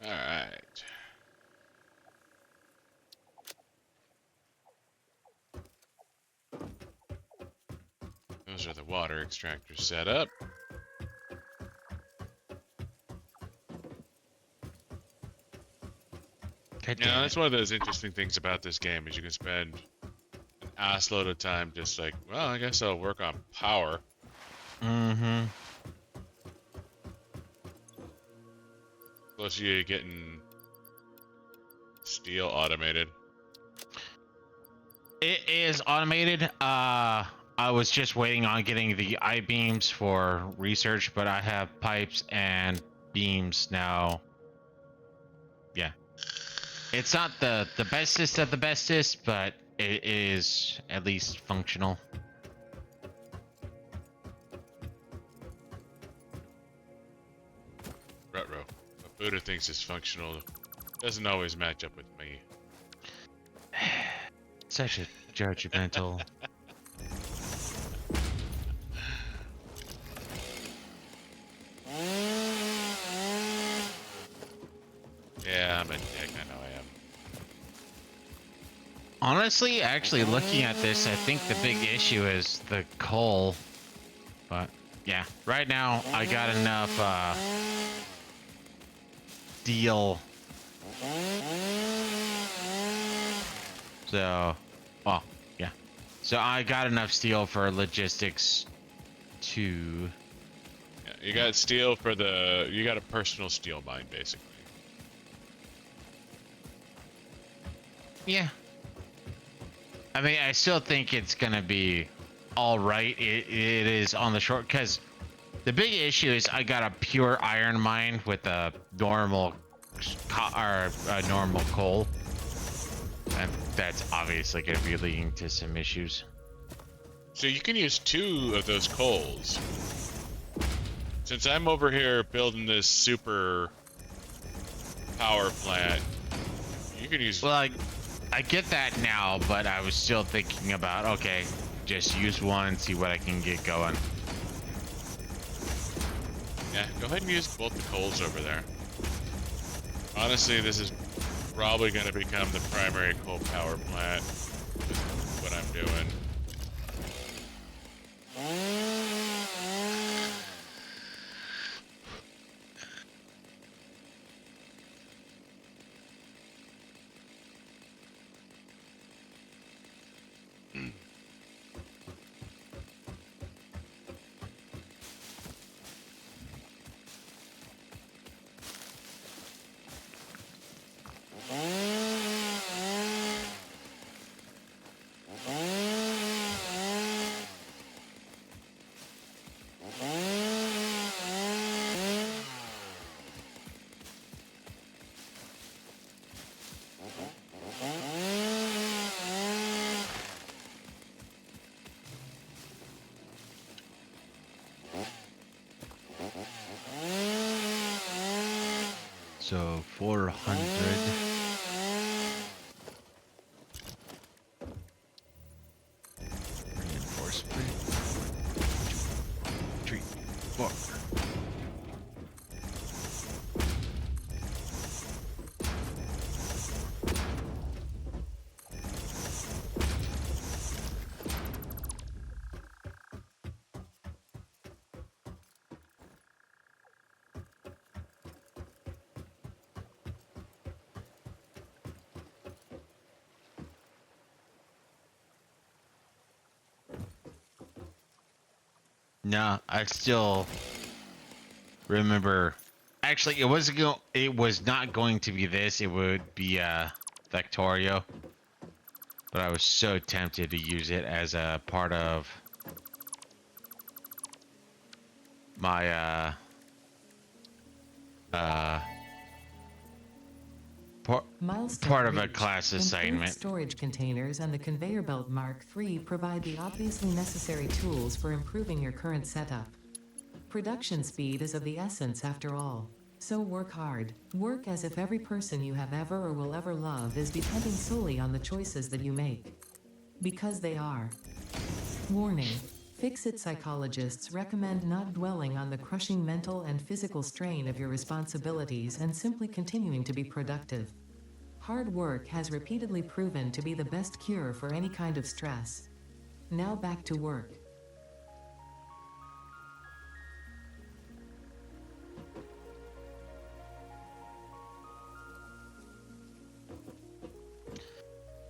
Alright. Those are the water extractors set up. God Yeah, damn that's it. one of those interesting things about this game is you can spend an ass load of time just like, well, I guess I'll work on power. Mm-hmm. Plus you getting steel automated. It is automated. I was just waiting on getting the I-beams for research, but I have pipes and beams now. Yeah. It's not the bestest of the bestest, but it is at least functional. Rutro. What Buddha thinks is functional doesn't always match up with me. Such a judgmental. Yeah, I'm a dick, I know I am. Honestly, actually looking at this, I think the big issue is the coal. But yeah, right now I got enough steel. So, well, yeah. So I got enough steel for logistics to. Yeah, you got steel for the... You got a personal steel mine, basically. Yeah. I mean, I still think it's gonna be all right. It is on the short, because the big issue is I got a pure iron mine with a normal normal coal, and that's obviously gonna be leading to some issues. So you can use 2 of those coals. Since I'm over here building this super power plant, you can use... Well, I get that now, but I was still thinking about, okay, just use one, see what I can get going. Yeah, go ahead and use both the coals over there. Honestly, this is probably going to become the primary coal power plant with what I'm doing. So 400. Reinforcement. 2, 3, 4. No, I still remember. Actually, it was not going to be this. It would be Factorio. But I was so tempted to use it as a part of my Milestone part of a reached. class Improved assignment. storage containers and the conveyor belt Mark III provide the obviously necessary tools for improving your current setup. Production speed is of the essence after all. So work hard. Work as if every person you have ever or will ever love is depending solely on the choices that you make. Because they are. Warning. Fix-it psychologists recommend not dwelling on the crushing mental and physical strain of your responsibilities and simply continuing to be productive. Hard work has repeatedly proven to be the best cure for any kind of stress. Now back to work.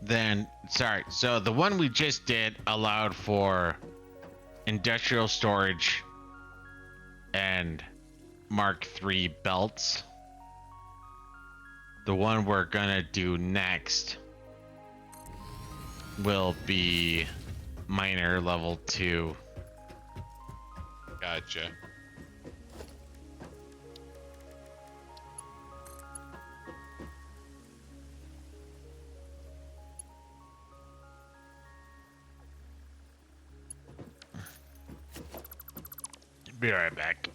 then sorry. So the one we just did allowed for industrial storage and Mark III belts. The one we're gonna do next will be minor level 2. Gotcha. Be right back.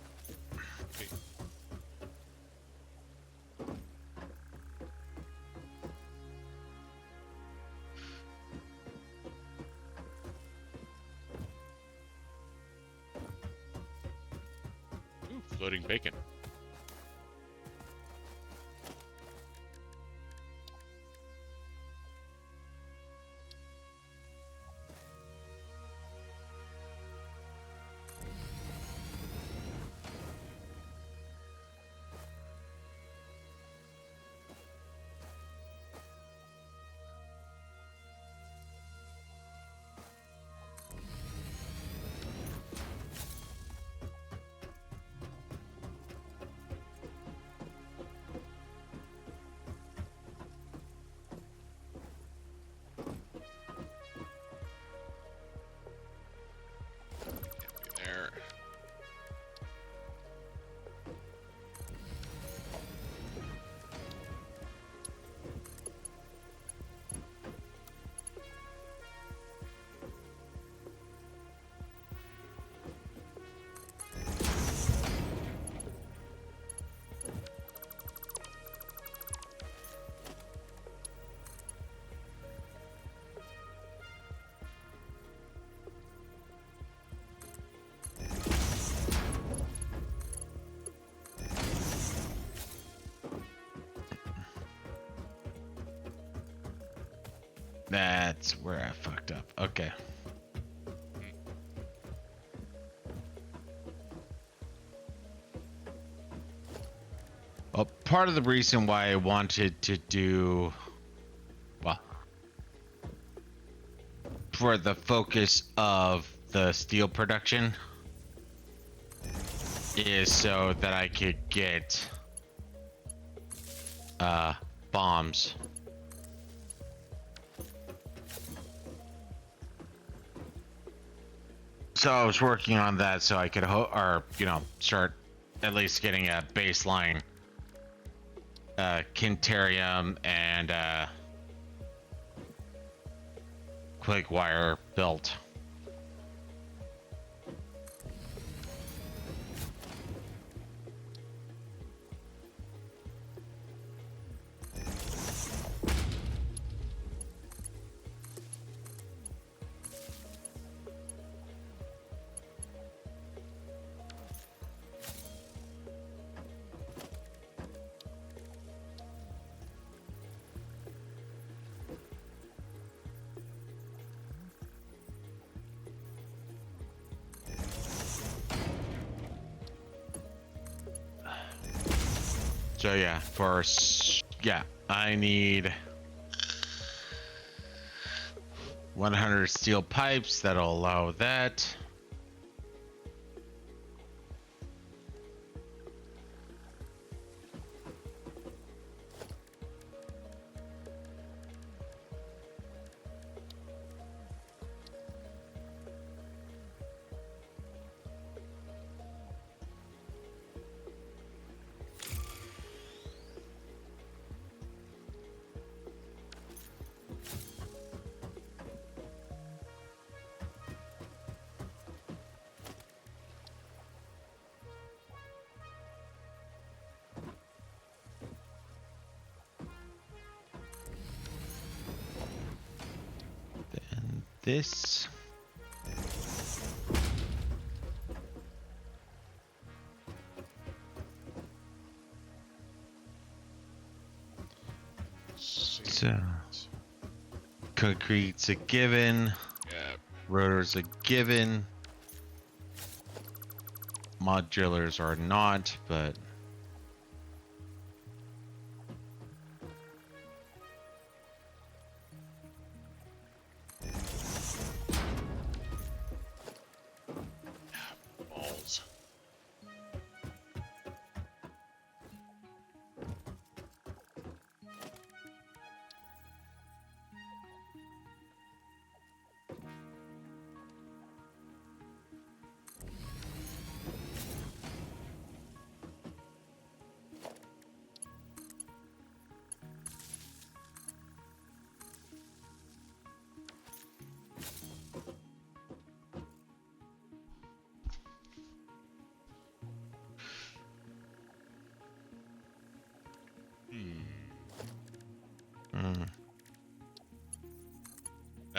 Ooh, floating bacon. There. That's where I fucked up. Okay. Well, part of the reason why I wanted to do, well, for the focus of the steel production is so that I could get bombs. So I was working on that so I could start at least getting a baseline Quintarium and quick wire built. So yeah, I need 100 steel pipes that'll allow that. This. So, concrete's a given. Yeah. Rotors a given. Modulars are not, but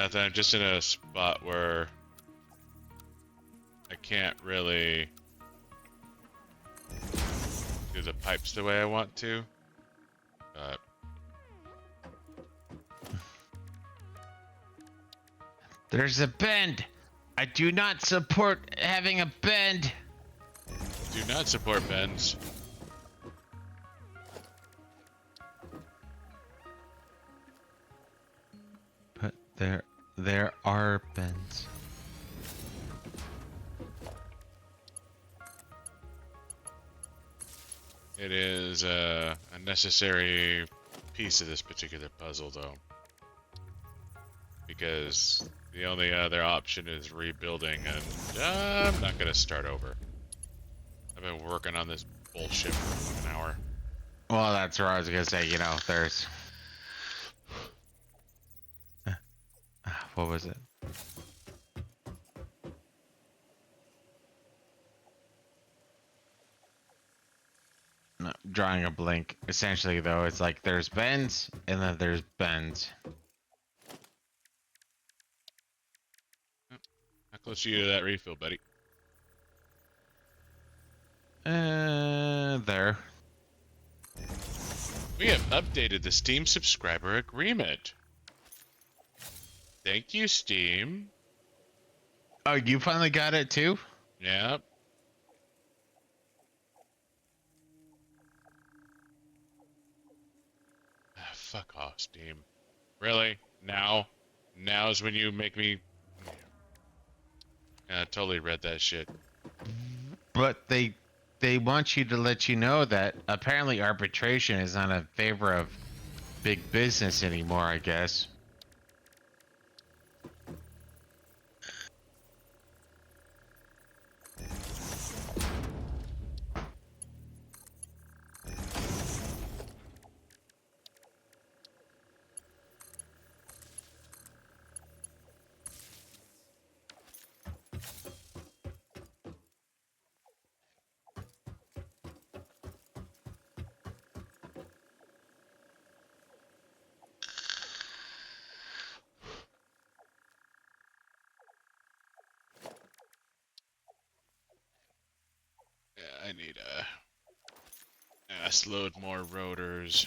Nothing. I'm just in a spot where I can't really do the pipes the way I want to. But There's a bend. I do not support having a bend. do not support bends. But there are bends. It is a necessary piece of this particular puzzle, though. Because the only other option is rebuilding, and I'm not going to start over. I've been working on this bullshit for an hour. Well, that's where I was gonna say. You know, there's. What was it? No, drawing a blank. Essentially, though, it's like there's bends and then there's bends. How close are you to that refill, buddy? There. We have updated the Steam subscriber agreement. Thank you, Steam. Oh, you finally got it too? Yep. Ah, fuck off, Steam. Really? Now? Now's when you make me... Yeah, I totally read that shit. But they want you to let you know that apparently arbitration is not in favor of big business anymore, I guess. Yeah, I need a ass load more rotors.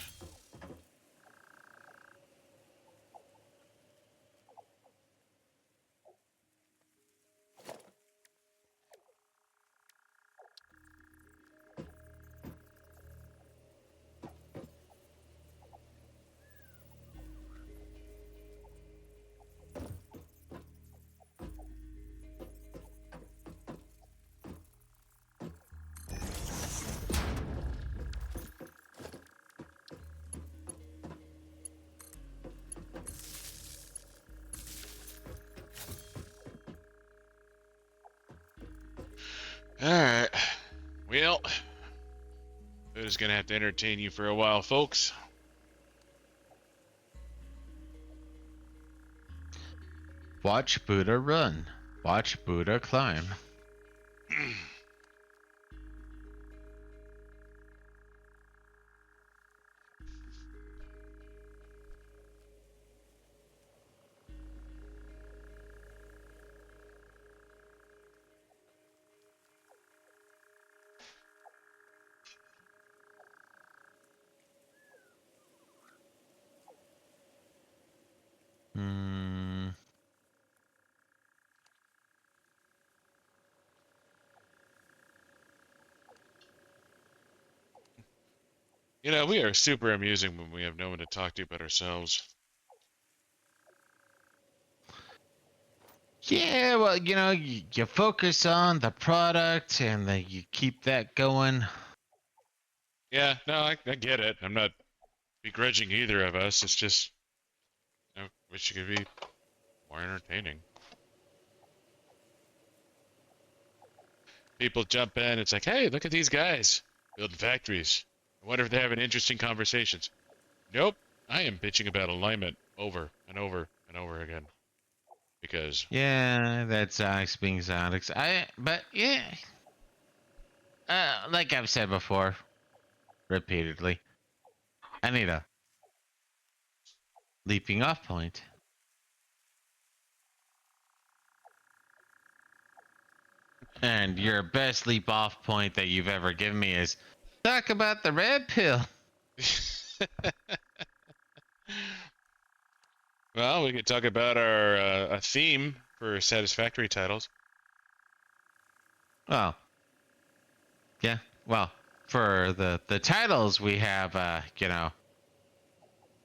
Alright. Well, Buddha's gonna have to entertain you for a while, folks. Watch Buddha run. Watch Buddha climb. Hmm. You know, we are super amusing when we have no one to talk to but ourselves. Yeah, well, you know, you focus on the product and then you keep that going. Yeah, no, I get it. I'm not begrudging either of us. It's just, I wish it could be more entertaining. People jump in, it's like, hey, look at these guys building factories. I wonder if they're having interesting conversations. Nope, I am bitching about alignment over and over and over again. Because, Yeah, that's Sonics being Sonics. But yeah, like I've said before, repeatedly, I need a leaping off point. And your best leap off point that you've ever given me is talk about the red pill. Well, we could talk about our a theme for Satisfactory titles. Well, yeah. Well, for the titles we have,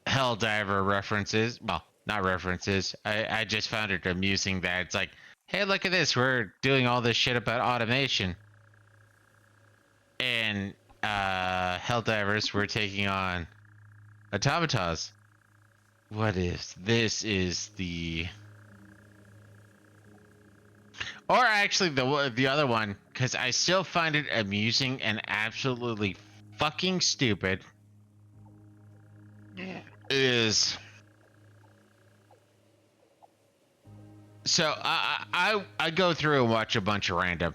Helldiver references. Well, not references. I just found it amusing that it's like, hey, look at this. We're doing all this shit about automation. And Helldivers, we're taking on automatas. What is this? Is the or actually the other one, because I still find it amusing and absolutely fucking stupid. Is so I go through and watch a bunch of random.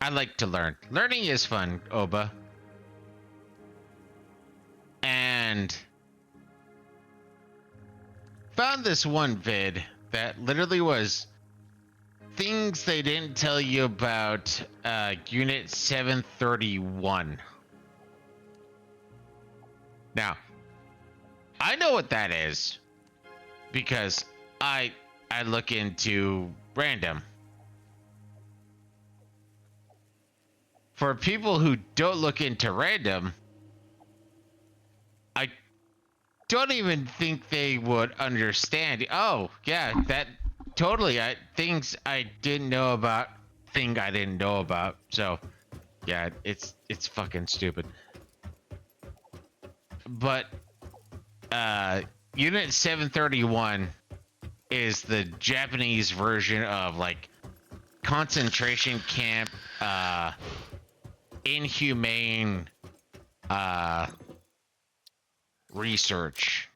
I like to learn. Learning is fun, Oba. And found this one vid that literally was things they didn't tell you about Unit 731. Now, I know what that is because I look into random. For people who don't look into random, I don't even think they would understand. Oh, yeah, that totally. Things I didn't know about, thing I didn't know about. So, yeah, it's fucking stupid. But Unit 731 is the Japanese version of like concentration camp, inhumane research,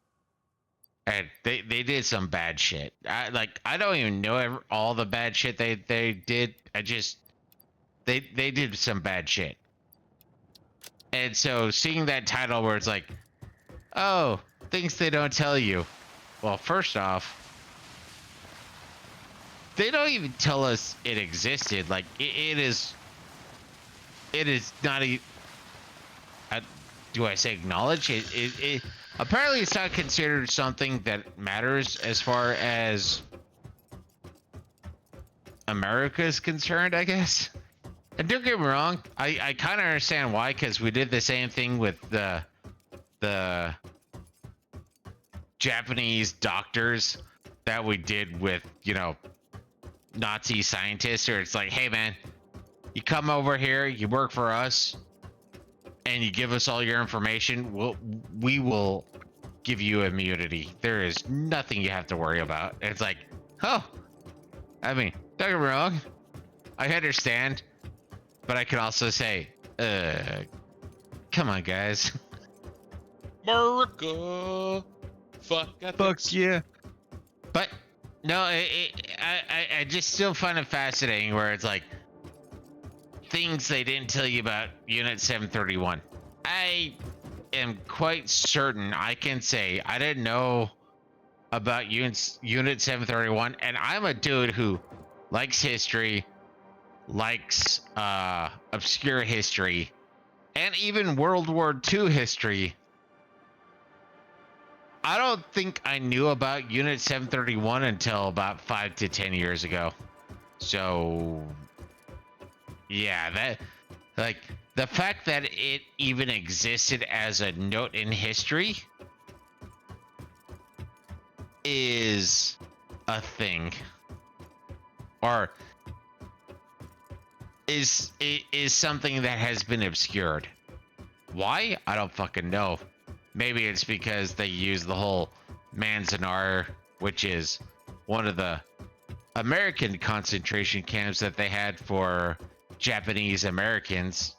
and they did some bad shit. I don't even know all the bad shit they did. They did some bad shit. And so seeing that title where it's like, oh, things they don't tell you. Well, first off, they don't even tell us it existed. Like it is not a. Do I say acknowledge it? Apparently, it's not considered something that matters as far as America is concerned, I guess. And don't get me wrong, I kind of understand why, because we did the same thing with the Japanese doctors that we did with, Nazi scientists, or it's like, hey man, you come over here, you work for us, and you give us all your information, we will give you immunity. There is nothing you have to worry about. And it's like, oh, I mean, don't get me wrong, I understand, but I can also say, come on, guys. America, fuck yeah. But no, I just still find it fascinating where it's like things they didn't tell you about Unit 731. I am quite certain I can say I didn't know about Unit 731, and I'm a dude who likes history, likes obscure history, and even World War II history. I don't think I knew about Unit 731 until about 5 to 10 years ago. So, yeah, that, like, the fact that it even existed as a note in history is a thing. Or is something that has been obscured. Why? I don't fucking know. Maybe it's because they use the whole Manzanar, which is one of the American concentration camps that they had for Japanese Americans.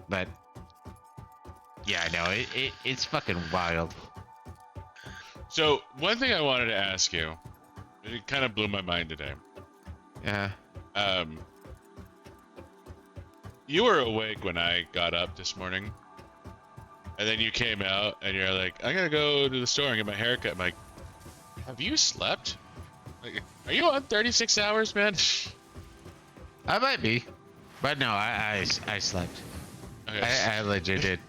But yeah, no, it's fucking wild. So one thing I wanted to ask you, it kind of blew my mind today. Yeah. You were awake when I got up this morning. And then you came out and you're like, I gotta go to the store and get my haircut. I'm like, have you slept? Like, are you on 36 hours, man? I might be, but no, I slept. Okay. I legit did.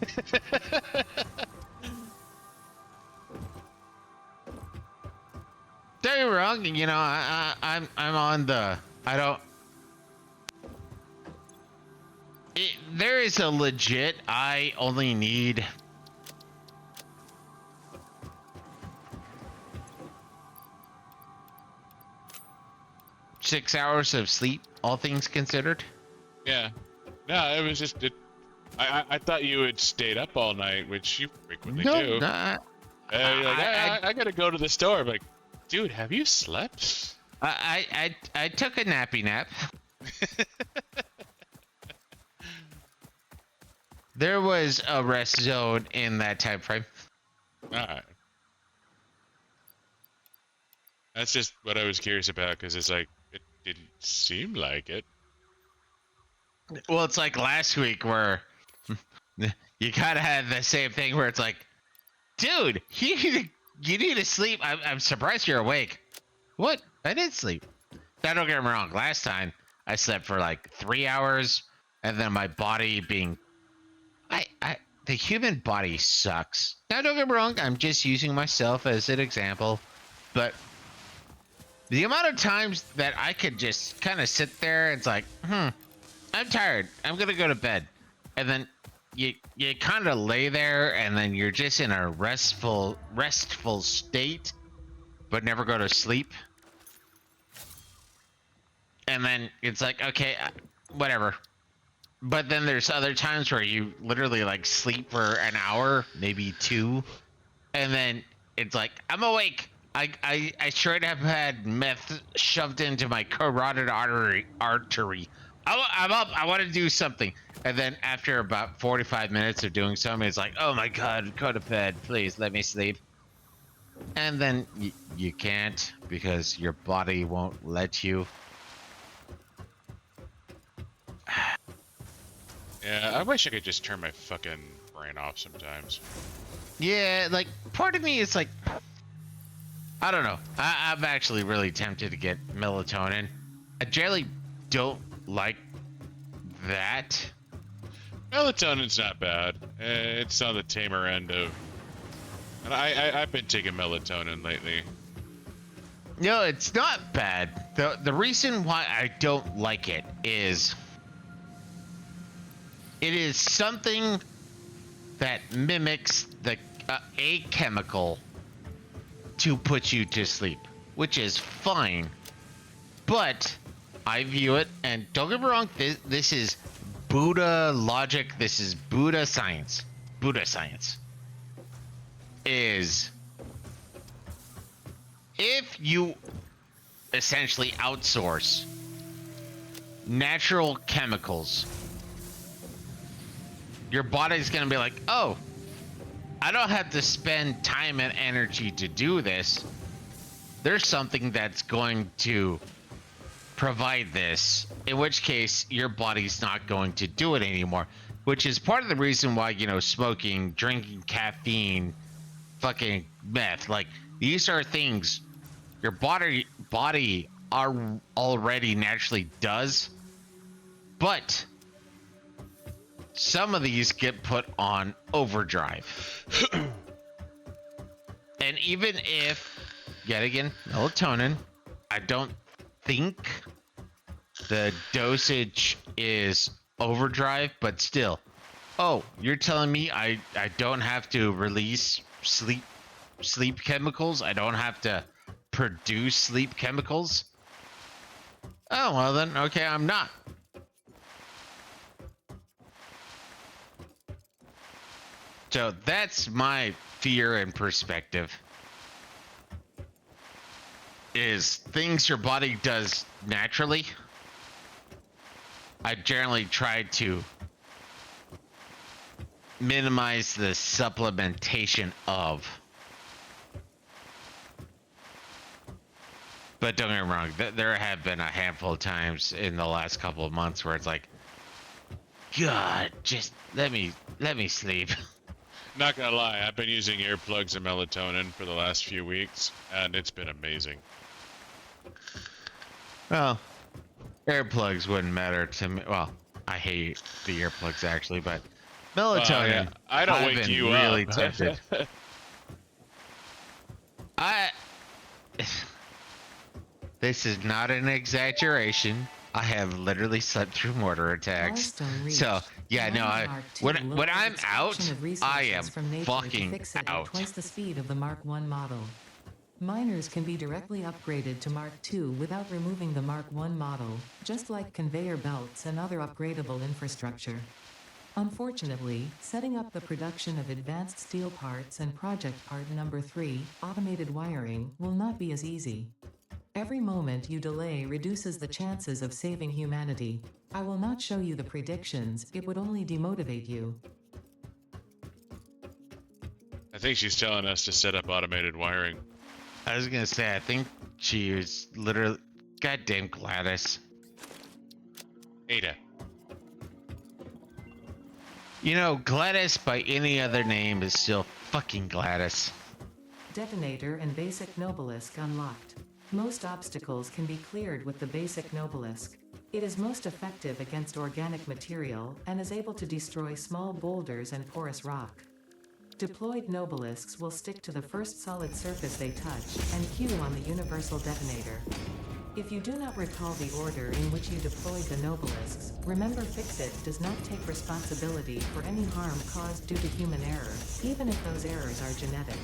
Don't get me wrong, you know, I'm on the I don't. There is a legit. I only need. $6 of sleep, all things considered. Yeah. No, it was just I thought you had stayed up all night, which you frequently do. No, And you're like, I gotta go to the store. I'm like, dude, have you slept? I took a nappy nap. There was a rest zone in that time frame. Alright. That's just what I was curious about, because it's like, it didn't seem like it. Well, it's like last week where you kind of had the same thing where it's like, dude, you need to sleep. I'm surprised you're awake. What? I did sleep. Now, don't get me wrong. Last time I slept for like 3 hours, and then my body being, the human body sucks. Now, don't get me wrong. I'm just using myself as an example, but the amount of times that I could just kind of sit there and it's like, I'm tired. I'm gonna go to bed, and then you kind of lay there, and then you're just in a restful state, but never go to sleep. And then it's like, okay, whatever. But then there's other times where you literally like sleep for an hour, maybe 2, and then it's like, I'm awake. I should have had meth shoved into my carotid artery. I'm up. I want to do something. And then after about 45 minutes of doing something, it's like, oh my God, go to bed. Please let me sleep. And then you can't because your body won't let you. Yeah, I wish I could just turn my fucking brain off sometimes. Yeah, like part of me is like, I don't know. I'm actually really tempted to get melatonin. I generally don't like that. Melatonin's not bad. It's on the tamer end of... And I've been taking melatonin lately. No, it's not bad. The reason why I don't like it is something that mimics a chemical to put you to sleep, which is fine. But I view it, and don't get me wrong, this is Buddha logic, this is Buddha science. Buddha science is if you essentially outsource natural chemicals, your body's gonna be like, oh, I don't have to spend time and energy to do this. There's something that's going to provide this, in which case your body's not going to do it anymore, which is part of the reason why, you know, smoking, drinking caffeine, fucking meth, like these are things your body are already naturally does, but some of these get put on overdrive. And even if, yet again, melatonin, I don't think the dosage is overdrive, but still. Oh, you're telling me I don't have to release sleep chemicals? I don't have to produce sleep chemicals? Oh, well then, okay, I'm not. So that's my fear and perspective. Is things your body does naturally. I generally try to minimize the supplementation of. But don't get me wrong, there have been a handful of times in the last couple of months where it's like, God, just let me sleep. Not gonna lie, I've been using earplugs and melatonin for the last few weeks, and it's been amazing. Well, Earplugs wouldn't matter to me. Well, I hate the earplugs actually, but Well, melatonin. yeah, I don't I've wake been you really up. tempted. I. This is not an exaggeration. I have literally slept through mortar attacks. Milestone reached. So yeah, no. Mark II When lowers I'm extraction out, of I resources am from nature to fucking fix it at out. twice the speed of the Mark I model. Miners can be directly upgraded to Mark II without removing the Mark I model, just like conveyor belts and other upgradable infrastructure. Unfortunately, setting up the production of advanced steel parts and project part number 3, automated wiring, will not be as easy. Every moment you delay reduces the chances of saving humanity. I will not show you the predictions, it would only demotivate you. I think she's telling us to set up automated wiring. I was gonna say, I think she was literally. Goddamn Gladys. Ada. You know, Gladys by any other name is still fucking Gladys. Detonator and Basic Nobelisk unlocked. Most obstacles can be cleared with the Basic Nobelisk. It is most effective against organic material and is able to destroy small boulders and porous rock. Deployed Nobelisks will stick to the first solid surface they touch and cue on the universal detonator. If you do not recall the order in which you deployed the Nobelisks, remember Fixit does not take responsibility for any harm caused due to human error, even if those errors are genetic.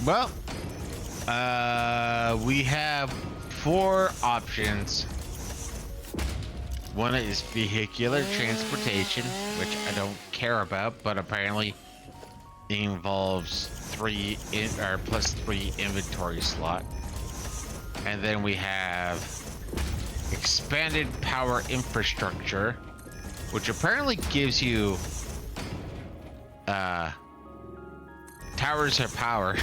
Well, we have 4 options. One is vehicular transportation, which I don't care about, but apparently involves plus 3 inventory slot. And then we have expanded power infrastructure, which apparently gives you towers of power,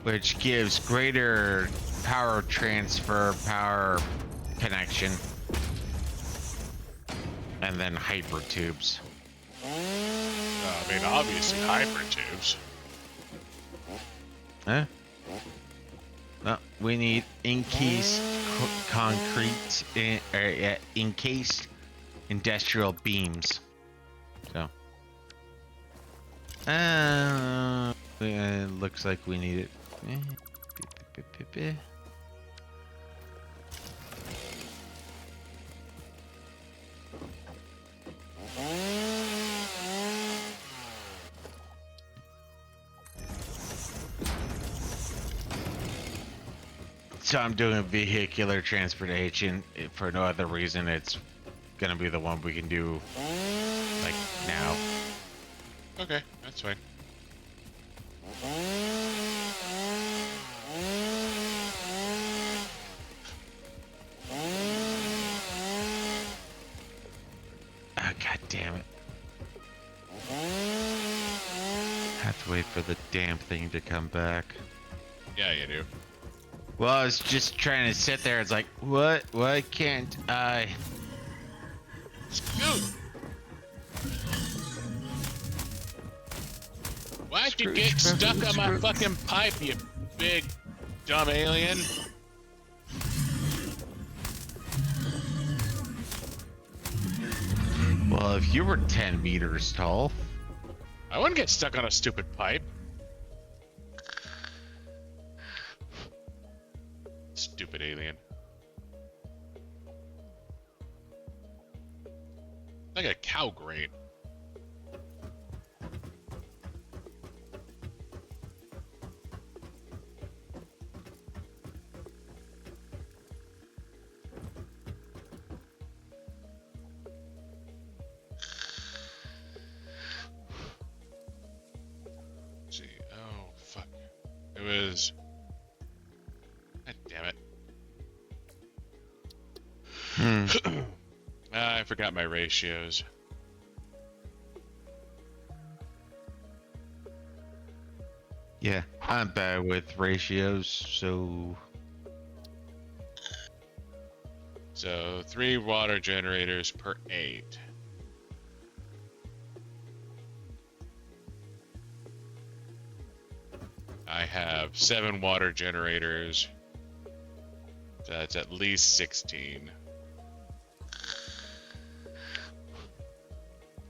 which gives greater power transfer, power connection, and then hyper tubes. I mean, obviously hypertubes. Huh? No, we need encased concrete, encased industrial beams. So, it looks like we need it. So I'm doing vehicular transportation for no other reason. It's gonna be the one we can do like now. Okay, that's fine. Oh, God damn it. Have to wait for the damn thing to come back. Yeah, you do. Well, I was just trying to sit there. It's like, what? Why can't I? Scoot! Why'd you Screw- get screw- stuck on my screw- fucking pipe, you big dumb alien? Well, if you were 10 meters tall. I wouldn't get stuck on a stupid pipe. Stupid alien. Like a cow grate. Let's see. Oh, fuck. It was... God damn it. I forgot my ratios. Yeah, I'm bad with ratios, so. So 3 water generators per 8. I have 7 water generators That's at least 16.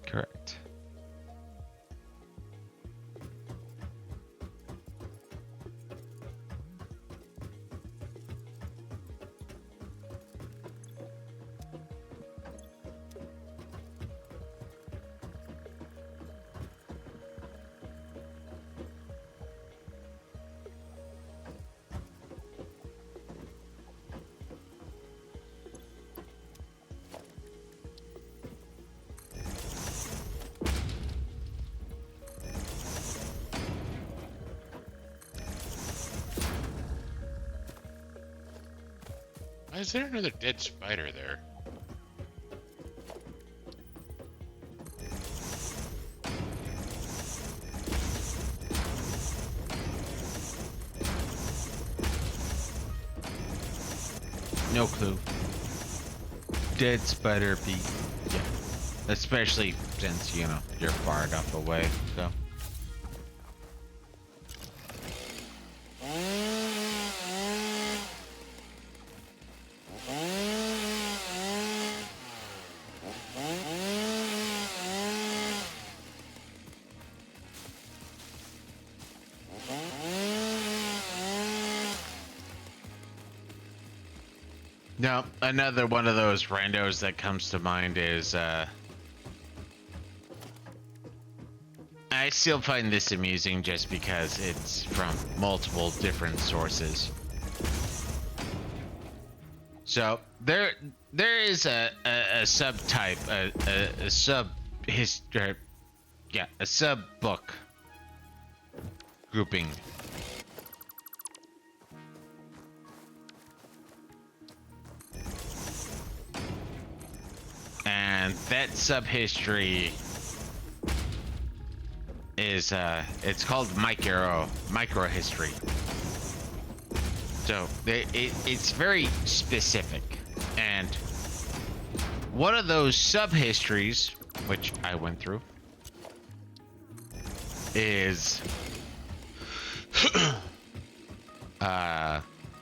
Correct. Why is there another dead spider there? No clue. Dead spider be, yeah. Especially since, you know, you're far enough away, so. Now, another one of those randos that comes to mind is, I still find this amusing just because it's from multiple different sources. So, there is a subtype, a sub history, yeah, a sub book grouping. And that subhistory is it's called micro history. So it's very specific, and one of those subhistories, which I went through, is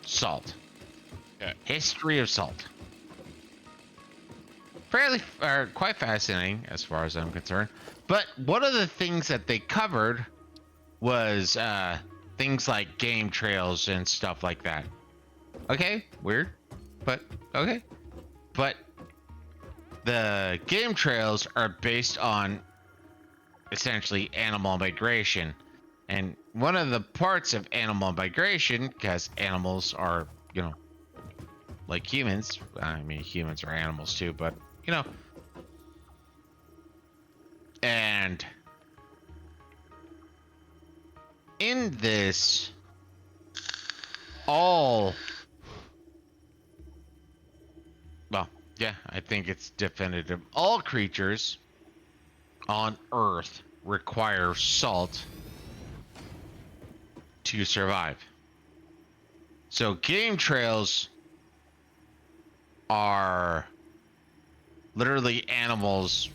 salt. Yeah. History of salt. Quite fascinating as far as I'm concerned. But one of the things that they covered was things like game trails and stuff like that. Okay, weird, but okay. But the game trails are based on essentially animal migration. And one of the parts of animal migration, because animals are, you know, like humans. I mean, humans are animals too, but you know, and in this, well, yeah, I think it's definitive. All creatures on Earth require salt to survive. So game trails are literally animals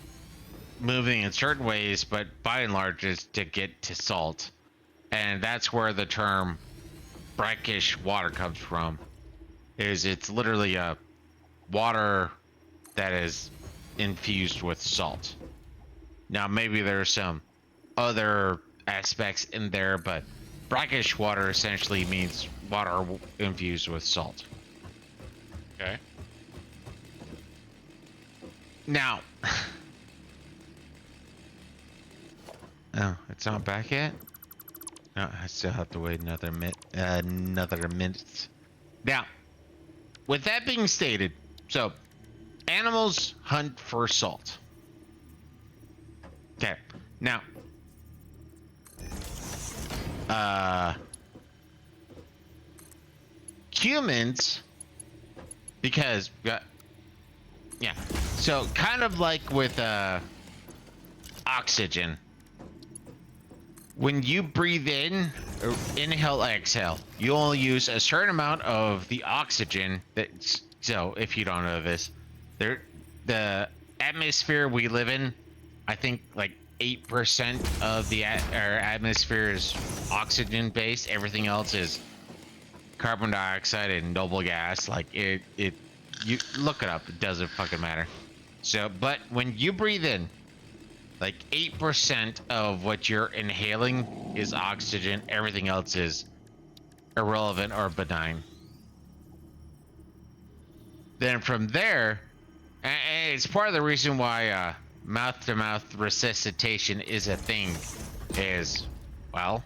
moving in certain ways, but by and large is to get to salt. And that's where the term brackish water comes from. It's literally a water that is infused with salt. Now maybe there's some other aspects in there, but brackish water essentially means water infused with salt. Okay. Now, oh, it's not back yet? No, I still have to wait another minute. Now, with that being stated, so animals hunt for salt. Okay, now, humans, because yeah, so kind of like with oxygen, when you breathe in, or inhale, exhale, you only use a certain amount of the oxygen. So if you don't know this, the atmosphere we live in, I think like 8% of our atmosphere is oxygen based. Everything else is carbon dioxide and noble gas. Like you look it up. It doesn't fucking matter. So, but when you breathe in, like 8% of what you're inhaling is oxygen. Everything else is irrelevant or benign. Then from there, and it's part of the reason why mouth-to-mouth resuscitation is a thing, is, well,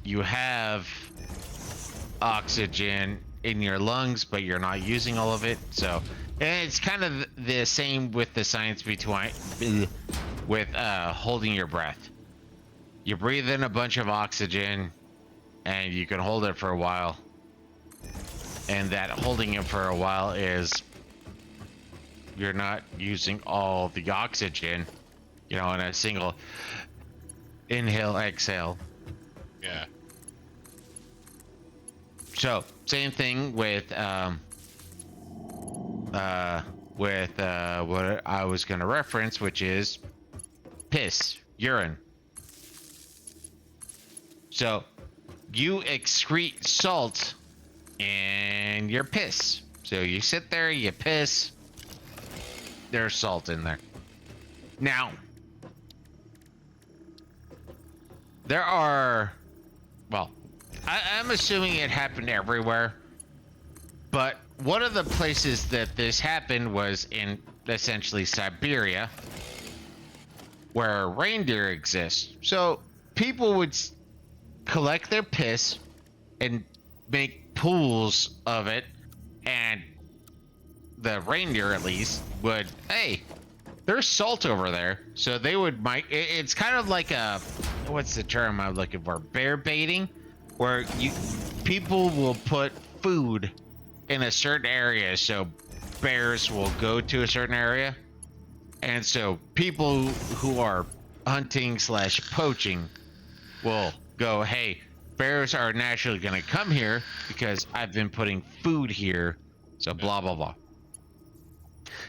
you have oxygen in your lungs, but you're not using all of it. So, and it's kind of the same with the science between with holding your breath. You breathe in a bunch of oxygen, and you can hold it for a while. And that holding it for a while is you're not using all the oxygen, you know, in a single inhale, exhale. Yeah. So same thing with what I was going to reference, which is piss, urine. So you excrete salt in your piss. So you sit there, you piss, there's salt in there. Now, there are, well, I'm assuming it happened everywhere, but one of the places that this happened was in essentially Siberia, where reindeer exist. So people would collect their piss and make pools of it, and the reindeer at least would, hey, there's salt over there. So they would it's kind of like a, what's the term I'm looking for? Bear baiting, where people will put food in a certain area, so bears will go to a certain area, and so people who are hunting / poaching will go, hey, bears are naturally going to come here because I've been putting food here, so blah blah blah.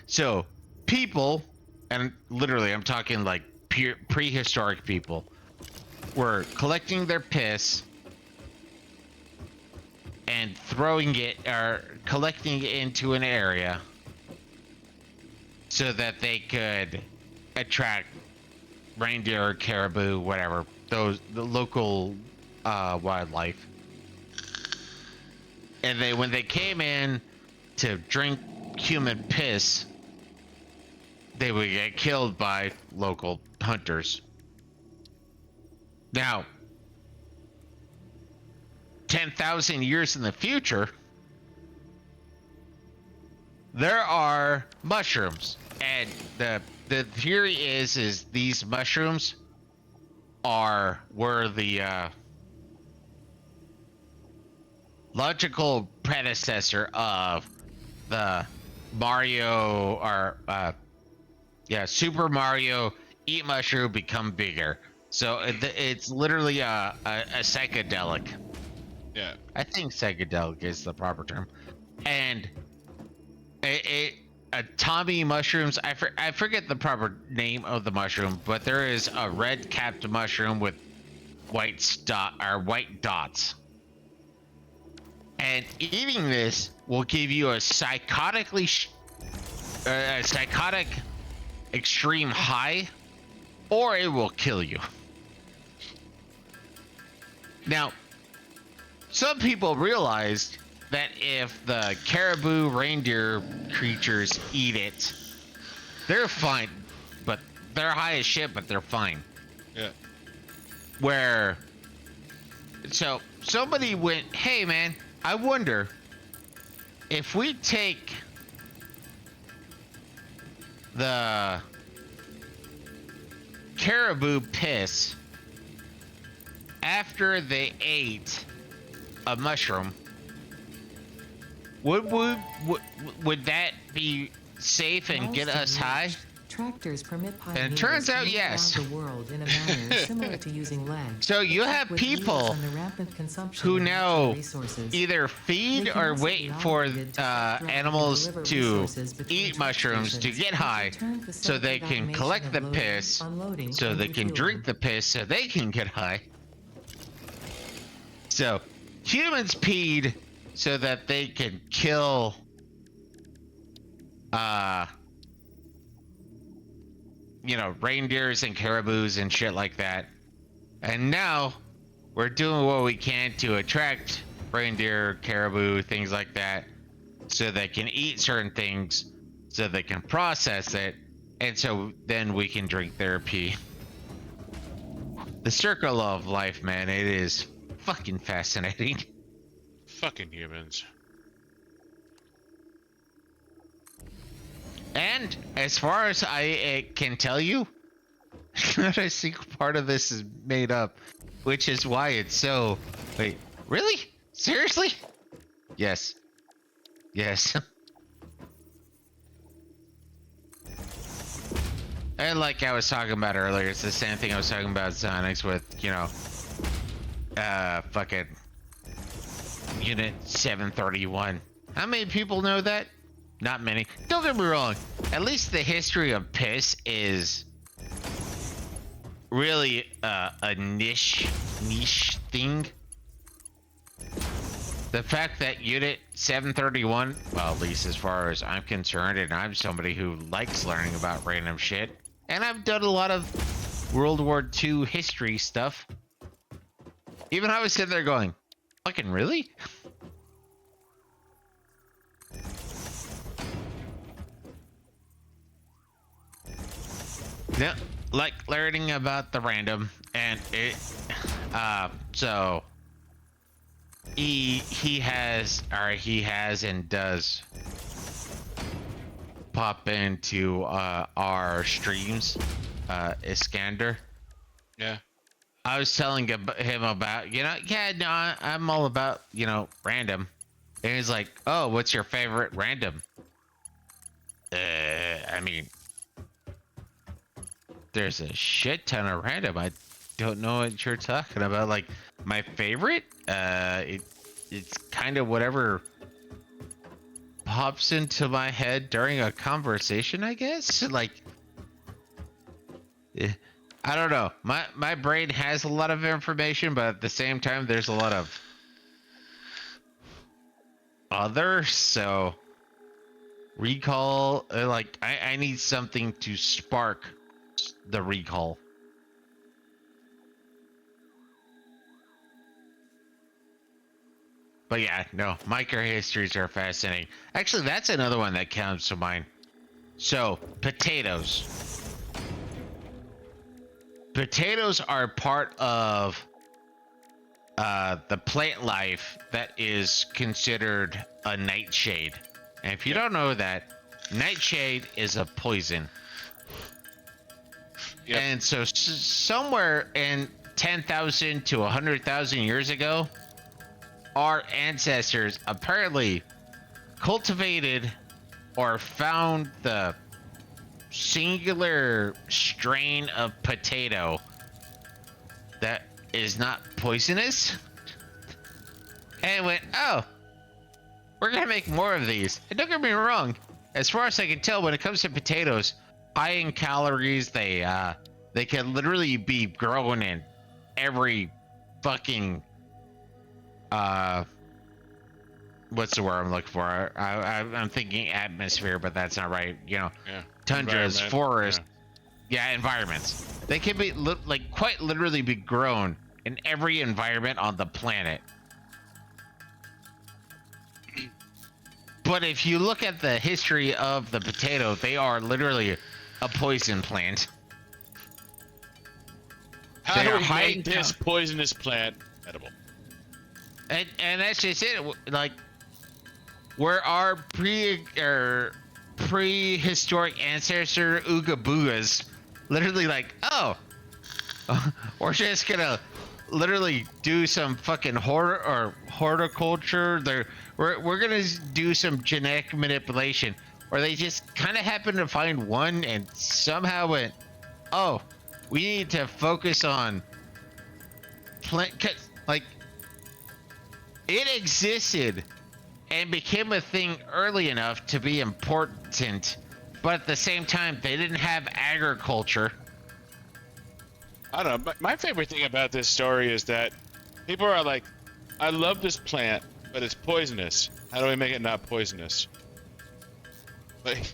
So people, and literally I'm talking like prehistoric people, were collecting their piss and throwing it, or collecting it into an area so that they could attract reindeer, caribou, whatever, the local wildlife. And when they came in to drink human piss, they would get killed by local hunters. Now, 10,000 years in the future, there are mushrooms, and the theory is these mushrooms were the logical predecessor of the Mario, or Super Mario, eat mushroom, become bigger. So it's literally a psychedelic. Yeah. I think psychedelic is the proper term. And Tommy mushrooms, I forget the proper name of the mushroom, but there is a red-capped mushroom with white dots. And eating this will give you a psychotic extreme high, or it will kill you. Now, some people realized that if the caribou reindeer creatures eat it, they're fine, but they're high as shit, but they're fine. Yeah. So somebody went, hey man, I wonder if we take the caribou piss after they ate a mushroom, would that be safe and get us high? Tractors permit pioneers And it turns to out, move yes. around the world in a manner similar to using legs. So you have With people views on the rampant consumption who of now natural resources. either feed They can or also wait be for obligated to subtract animals and deliver to resources between eat train mushrooms to stations, get which high, in turn so they facilitate can automation collect of the loading, piss, unloading, so and they can refueling. drink the piss, so they can get high. So humans peed so that they can kill reindeers and caribous and shit like that. And now we're doing what we can to attract reindeer, caribou, things like that, so they can eat certain things, so they can process it, and so then we can drink their pee. The circle of life, man, it is fucking fascinating. Fucking humans. And as far as I can tell you, not a single part of this is made up, which is why it's so... Wait, really? Seriously? Yes. Yes. And like I was talking about earlier, it's the same thing I was talking about Sonics with, fucking Unit 731. How many people know that? Not many. Don't get me wrong. At least the history of piss is really a niche thing. The fact that Unit 731, well, at least as far as I'm concerned, and I'm somebody who likes learning about random shit, and I've done a lot of World War II history stuff. Even I was sitting there going, fucking really? Yeah, like learning about the random, and it, so he has and does pop into our streams, Iskander. Yeah. I was telling him about, I'm all about, random. And he's like, oh, what's your favorite random? I mean, there's a shit ton of random. I don't know what you're talking about. Like, my favorite? It's kind of whatever pops into my head during a conversation, I guess. Like, I don't know. My brain has a lot of information, but at the same time, there's a lot of other. So recall, like, I need something to spark the recall. But yeah, no, micro histories are fascinating. Actually, that's another one that comes to mind. So, potatoes. Potatoes are part of the plant life that is considered a nightshade. And if you don't know that, nightshade is a poison. Yep. And so somewhere in 10,000 to 100,000 years ago, our ancestors apparently cultivated or found the singular strain of potato that is not poisonous, and went, oh, we're gonna make more of these. And don't get me wrong, as far as I can tell, when it comes to potatoes, high in calories, they can literally be grown in every fucking what's the word I'm looking for? I'm thinking atmosphere, but that's not right. Tundras, forests, environments. They can be quite literally be grown in every environment on the planet. But if you look at the history of the potato, they are literally a poison plant. How do we make this poisonous plant edible? And that's just it. Like, where our prehistoric ancestor Ooga Boogas literally like, oh, we're just gonna literally do some fucking horticulture. We're gonna do some genetic manipulation, or they just kind of happened to find one and somehow went, oh, we need to focus on plant. Like, it existed and became a thing early enough to be important, but at the same time, they didn't have agriculture. I don't know. My favorite thing about this story is that people are like, I love this plant, but it's poisonous. How do we make it not poisonous? Like,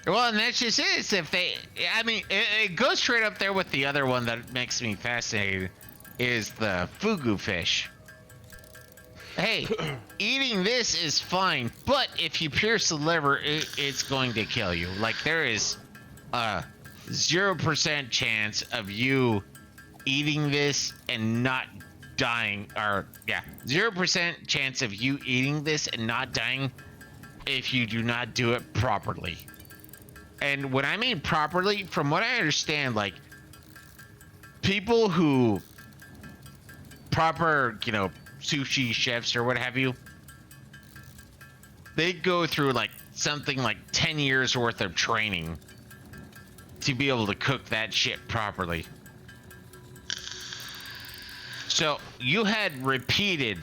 Well, and that's just it. It's if they, I mean, it goes straight up there with the other one that makes me fascinated, is the fugu fish. Hey, eating this is fine, but if you pierce the liver, it's going to kill you. Like, there is a 0% chance of you eating this and not dying, or yeah, 0% chance of you eating this and not dying if you do not do it properly. And when I mean properly, from what I understand, like, people who proper, you know, sushi chefs or what have you, they go through like something like 10 years worth of training to be able to cook that shit properly. So you had repeated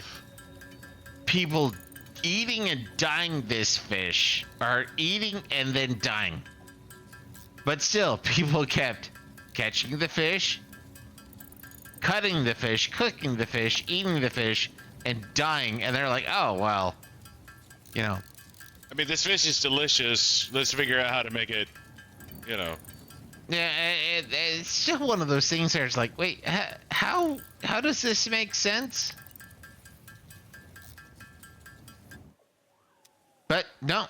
people eating and dying this fish, or eating and then dying. But still, people kept catching the fish, cutting the fish, cooking the fish, eating the fish, and dying. And they're like, oh, well, you know. I mean, this fish is delicious. Let's figure out how to make it, you know. Yeah, it's still one of those things where it's like, wait, how does this make sense? But no,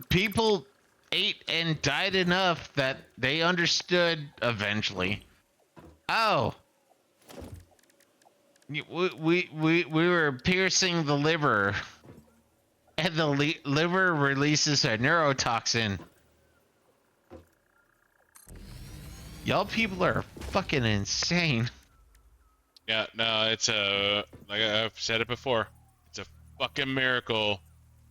people ate and died enough that they understood eventually. Oh, we were piercing the liver, and the liver releases a neurotoxin. Y'all people are fucking insane. Yeah, no, it's a, like I've said it before, it's a fucking miracle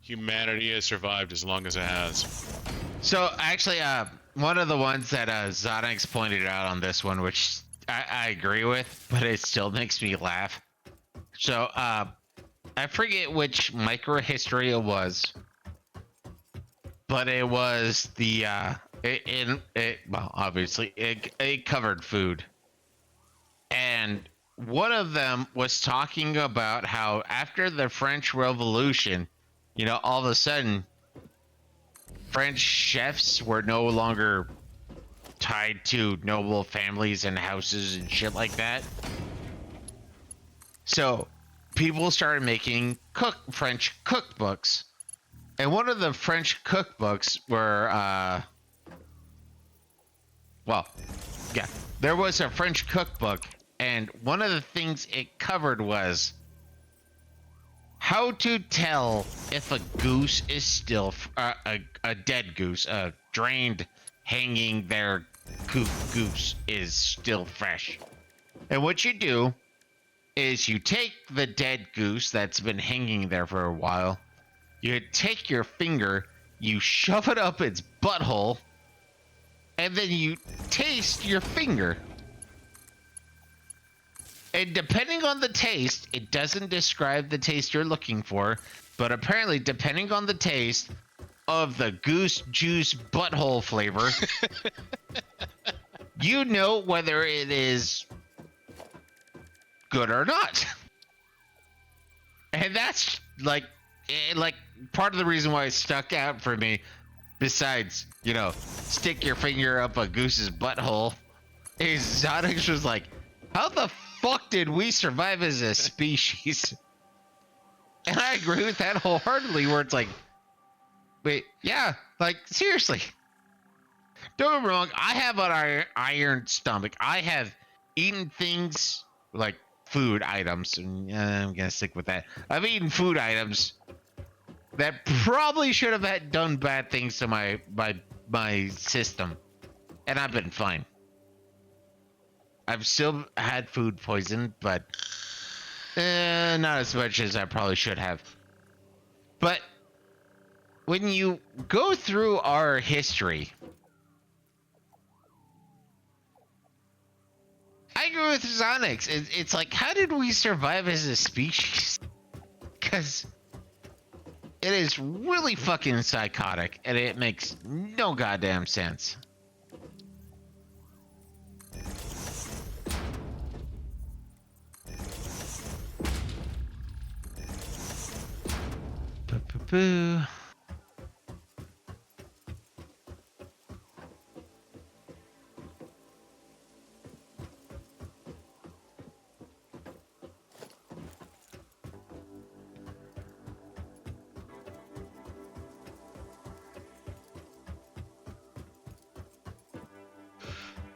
humanity has survived as long as it has. So actually, one of the ones that Zonix pointed out on this one, which I agree with, but it still makes me laugh. So I forget which microhistory it was, but it was the well, obviously it covered food, and one of them was talking about how after the French Revolution, you know, all of a sudden French chefs were no longer tied to noble families and houses and shit like that. So people started making French cookbooks. And one of the French cookbooks were, well, yeah, there was a French cookbook, and one of the things it covered was how to tell if a goose is still a dead goose, a drained, hanging there goose is still fresh. And what you do is you take the dead goose that's been hanging there for a while, you take your finger, you shove it up its butthole, and then you taste your finger. And depending on the taste, it doesn't describe the taste you're looking for, but apparently depending on the taste of the goose juice butthole flavor, you know whether it is good or not. And that's like part of the reason why it stuck out for me, besides, you know, stick your finger up a goose's butthole, is Zonix was like, how the fuck did we survive as a species? And I agree with that wholeheartedly, where it's like, wait, yeah, like, seriously. Don't get me wrong, I have an iron stomach. I have eaten things like food items, and I'm gonna stick with that. I've eaten food items that probably should have done bad things to my system, and I've been fine. I've still had food poison, but not as much as I probably should have. But when you go through our history, I agree with Zonix. It's like, how did we survive as a species? Because it is really fucking psychotic, and it makes no goddamn sense. Boo.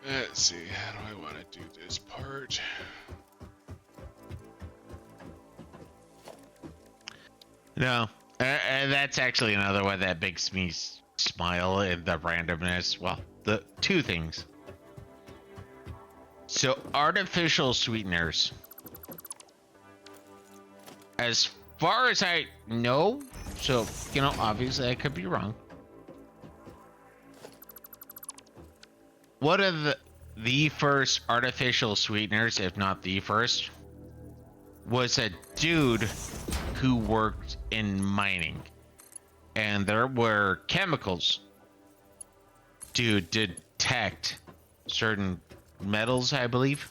Let's see, how do I want to do this part? No, that's actually another one that makes me smile in the randomness. Well, the two things. So, artificial sweeteners. As far as I know, so, you know, obviously I could be wrong. One of the first artificial sweeteners, if not the first, was a dude who worked in mining. And there were chemicals to detect certain metals, I believe.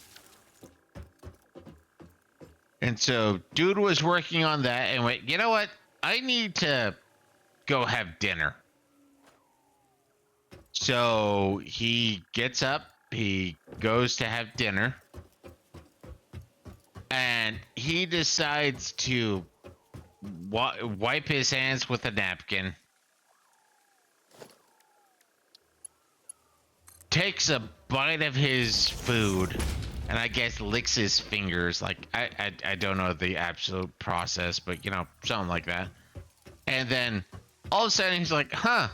And so dude was working on that and went, you know what? I need to go have dinner. So he gets up, he goes to have dinner, and he decides to wipe his hands with a napkin, takes a bite of his food, and I guess licks his fingers. Like, I don't know the absolute process, but, you know, something like that. And then all of a sudden he's like, huh,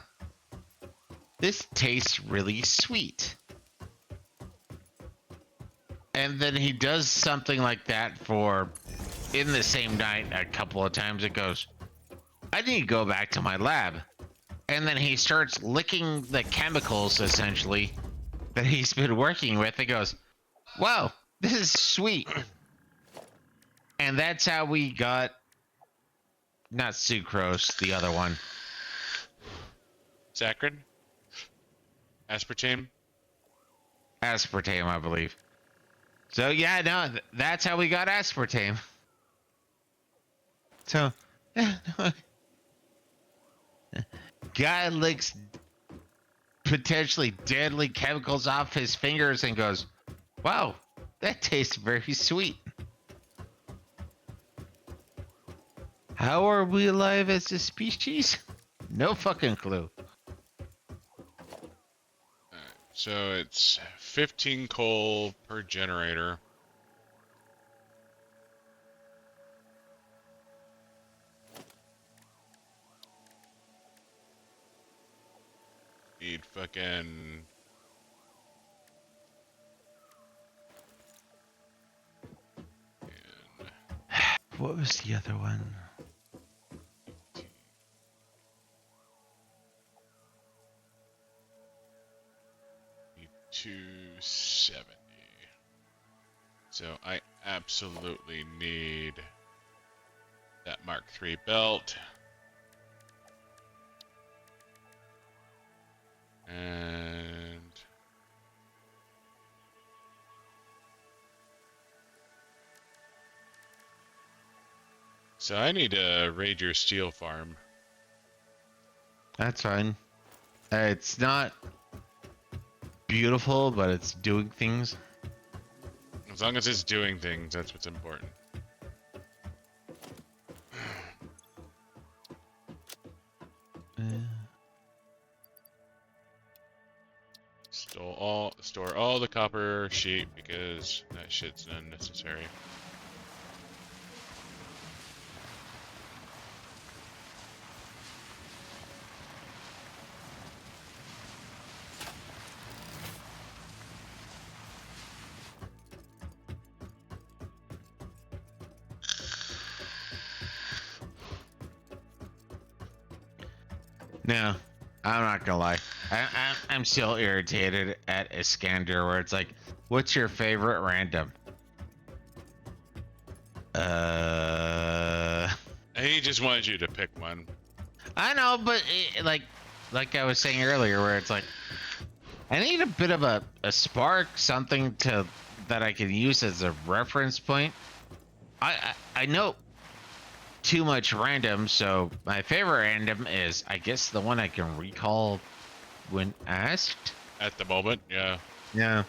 this tastes really sweet. And then he does something like that for, in the same night, a couple of times. It goes, I need to go back to my lab. And then he starts licking the chemicals, essentially, that he's been working with. It goes, wow, this is sweet. And that's how we got, not sucrose, the other one. Saccharin? Aspartame? Aspartame, I believe. So yeah, no, that's how we got aspartame. So, guy licks potentially deadly chemicals off his fingers and goes, wow, that tastes very sweet. How are we alive as a species? No fucking clue. So it's 15 coal per generator. Need fucking... What was the other one? Need 270. So I absolutely need that Mark III belt. And so I need to raid your steel farm. That's fine. It's not beautiful, but it's doing things. As long as it's doing things, that's what's important. Store all the copper sheet because that shit's unnecessary. No, I'm not gonna lie. I'm still irritated at Iskander, where it's like, what's your favorite random? He just wanted you to pick one. I know, but like I was saying earlier, where it's like, I need a bit of a spark, something that I can use as a reference point. I know too much random, so my favorite random is, I guess, the one I can recall when asked. At the moment, yeah. Yeah.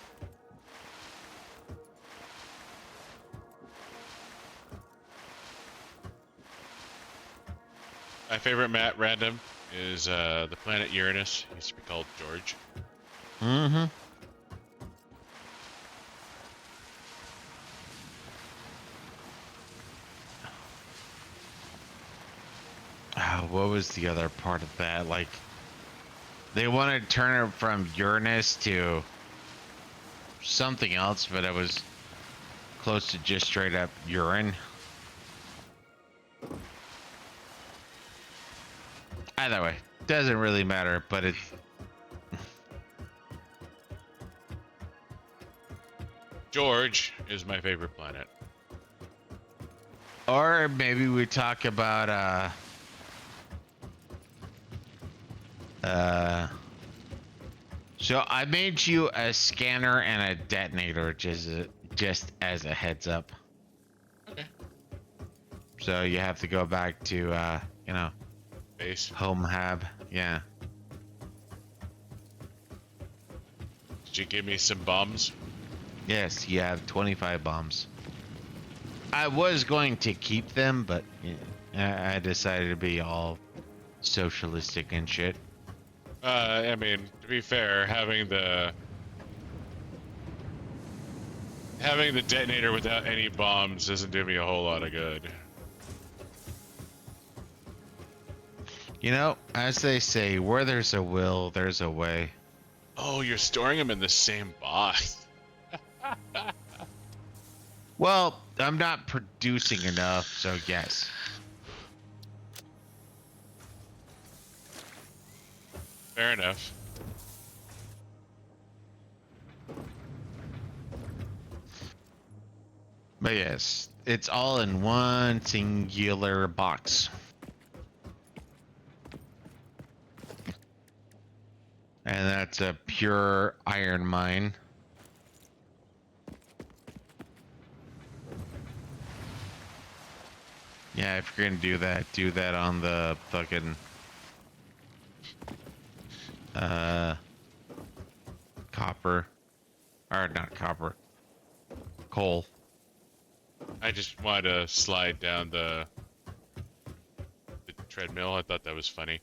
My favorite Matt random is the planet Uranus. It used to be called George. Mm-hmm. What was the other part of that? Like, they wanted to turn it from Uranus to something else, but it was close to just straight up urine. Either way, doesn't really matter, but it's... George is my favorite planet. Or maybe we talk about, so I made you a scanner and a detonator just as a heads up. Okay. So you have to go back to, you know, Base. home hab. Yeah. Did you give me some bombs? Yes, you have 25 bombs. I was going to keep them, but I decided to be all socialistic and shit. I mean, to be fair, having the detonator without any bombs doesn't do me a whole lot of good. You know, as they say, where there's a will, there's a way. Oh, you're storing them in the same box. Well, I'm not producing enough, so yes. Fair enough. But yes, it's all in one singular box. And that's a pure iron mine. Yeah, if you're gonna do that on the fucking copper. Or not copper. Coal. I just wanted to slide down the treadmill. I thought that was funny.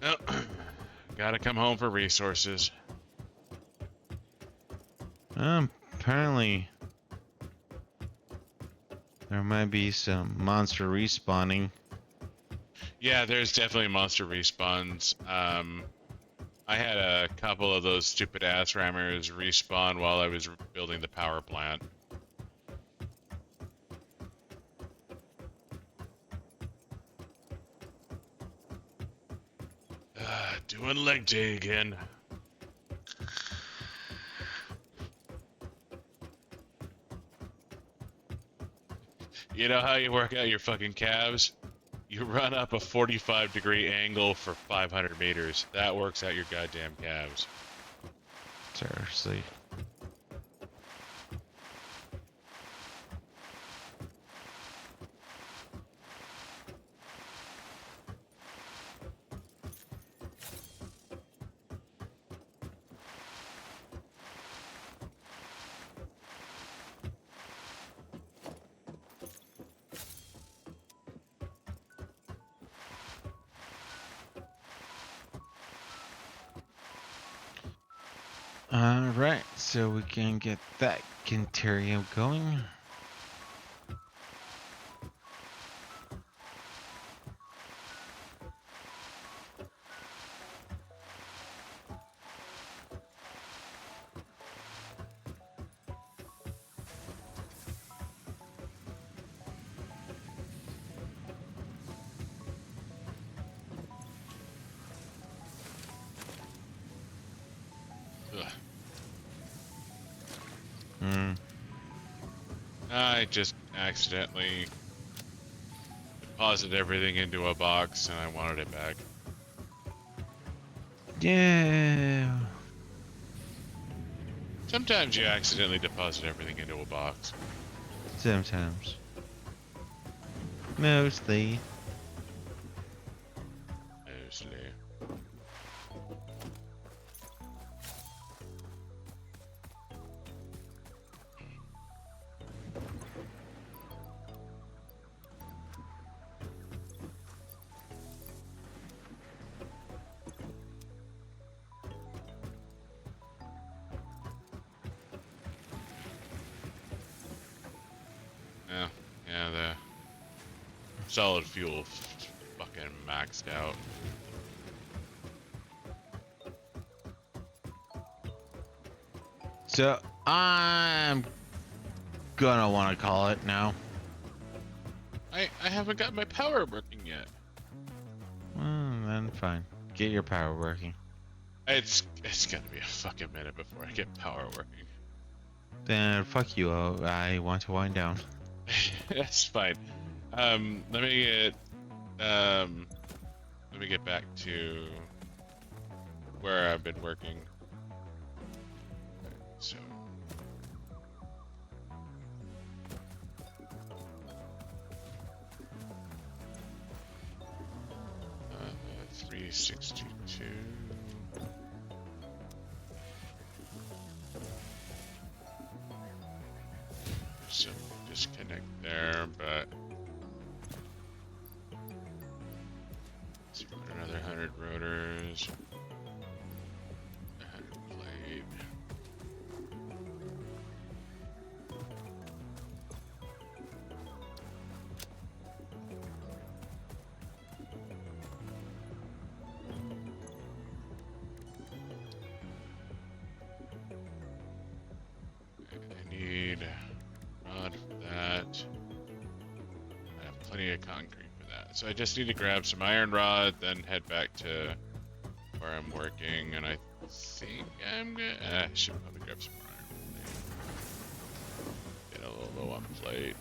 Oh, gotta come home for resources. Apparently there might be some monster respawning. Yeah, there's definitely monster respawns. I had a couple of those stupid ass rammers respawn while I was building the power plant. Doing leg day again. You know how you work out your fucking calves? You run up a 45-degree angle for 500 meters. That works out your goddamn calves. Seriously. Alright, so we can get that Kinterio going. Ugh. Hmm. I just accidentally deposited everything into a box and I wanted it back. Yeah. Sometimes you accidentally deposit everything into a box. Sometimes. Mostly. Mostly. Yeah, the solid fuel fucking maxed out. So I'm gonna want to call it now. I haven't got my power working yet. Then fine. Get your power working. It's gonna be a fucking minute before I get power working. Then fuck you. I want to wind down. That's fine. Let me get back to where I've been working. So. 362. Some disconnect there, but let's put another 100 rotors. 100 plate. I need rod for that. I have plenty of concrete for that. So I just need to grab some iron rod, then head back to where I'm working, and I think I'm gonna I should probably grab some more iron. Get a little low on plate.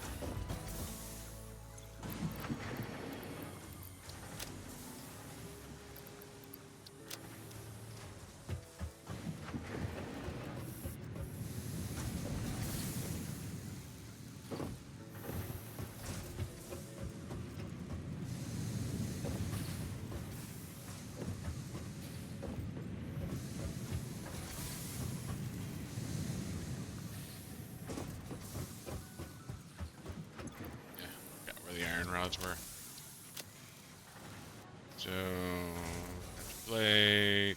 Rods were. So, plate.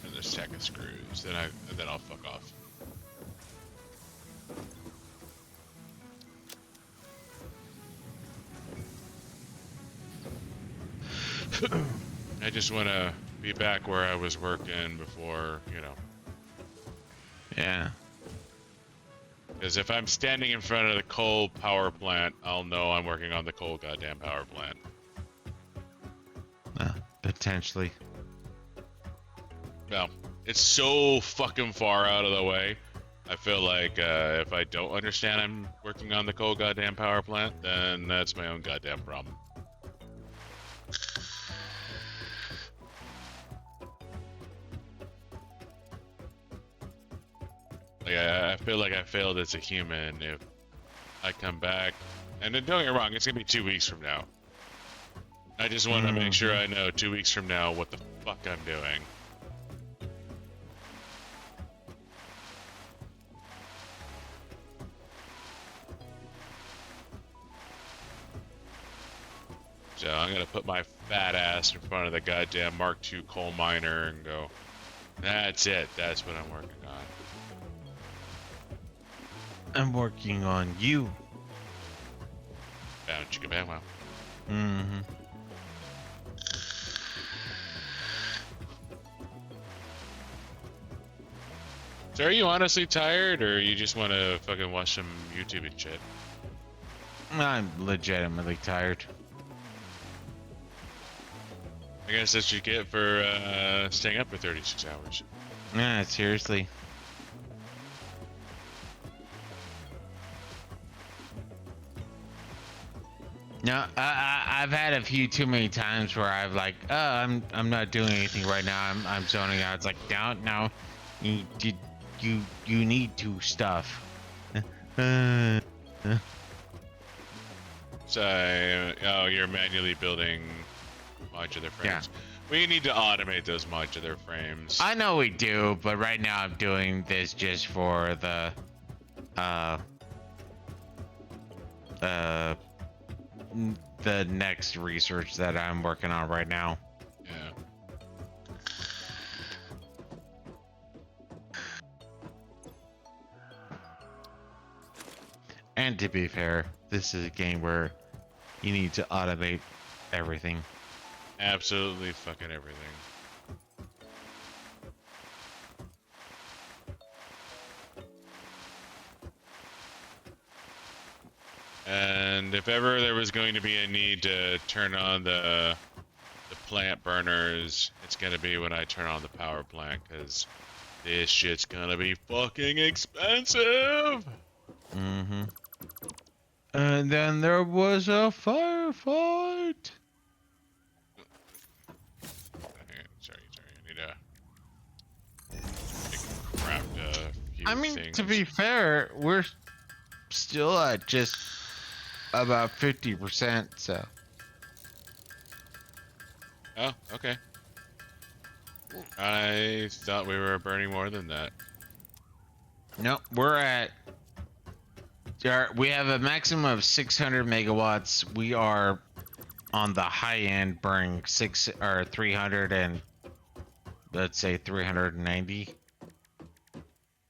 And the stack of screws. Then I'll fuck off. I just want to be back where I was working before, you know. Yeah. Because if I'm standing in front of the coal power plant, I'll know I'm working on the coal goddamn power plant. Potentially. Well, it's so fucking far out of the way. I feel like if I don't understand I'm working on the coal goddamn power plant, then that's my own goddamn problem. Like, I feel like I failed as a human if I come back. And then don't get me wrong, it's gonna be 2 weeks from now. I just want to make sure I know 2 weeks from now what the fuck I'm doing. So I'm gonna put my fat ass in front of the goddamn Mark II coal miner and go, that's it, that's what I'm working on. I'm working on you. Bound chicka bam wow. Mm-hmm. So are you honestly tired, or you just want to fucking watch some YouTube and shit? I'm legitimately tired. I guess that's what you get for staying up for 36 hours. Yeah, seriously. No, I've had a few too many times where I've like, oh, I'm not doing anything right now. I'm zoning out. It's like, no, you need to stuff. So, oh, you're manually building modular frames. Yeah. We need to automate those modular frames. I know we do, but right now I'm doing this just for the next research that I'm working on right now. Yeah. And to be fair, this is a game where you need to automate everything. Absolutely fucking everything. And if ever there was going to be a need to turn on the plant burners, it's gonna be when I turn on the power plant, because this shit's gonna be fucking expensive. Mm-hmm. And then there was a firefight. Sorry. I need to craft a few I mean, things. to be fair, we're still at just about 50%, so. Oh, okay. I thought we were burning more than that. Nope, we're at. We have a maximum of 600 megawatts. We are on the high end, burning 300 and let's say 390.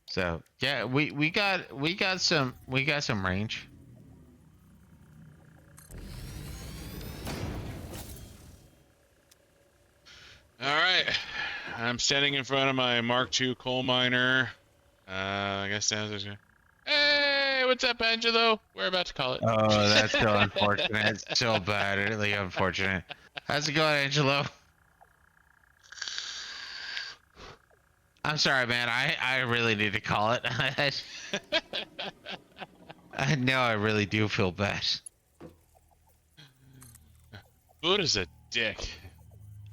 So yeah, we got some range. All right, I'm standing in front of my Mark II coal miner. I guess that's good. Hey, what's up, Angelo? We're about to call it. Oh, that's so unfortunate. It's so bad, really unfortunate. How's it going, Angelo? I'm sorry, man. I really need to call it. I know I really do feel bad. Buddha's a dick.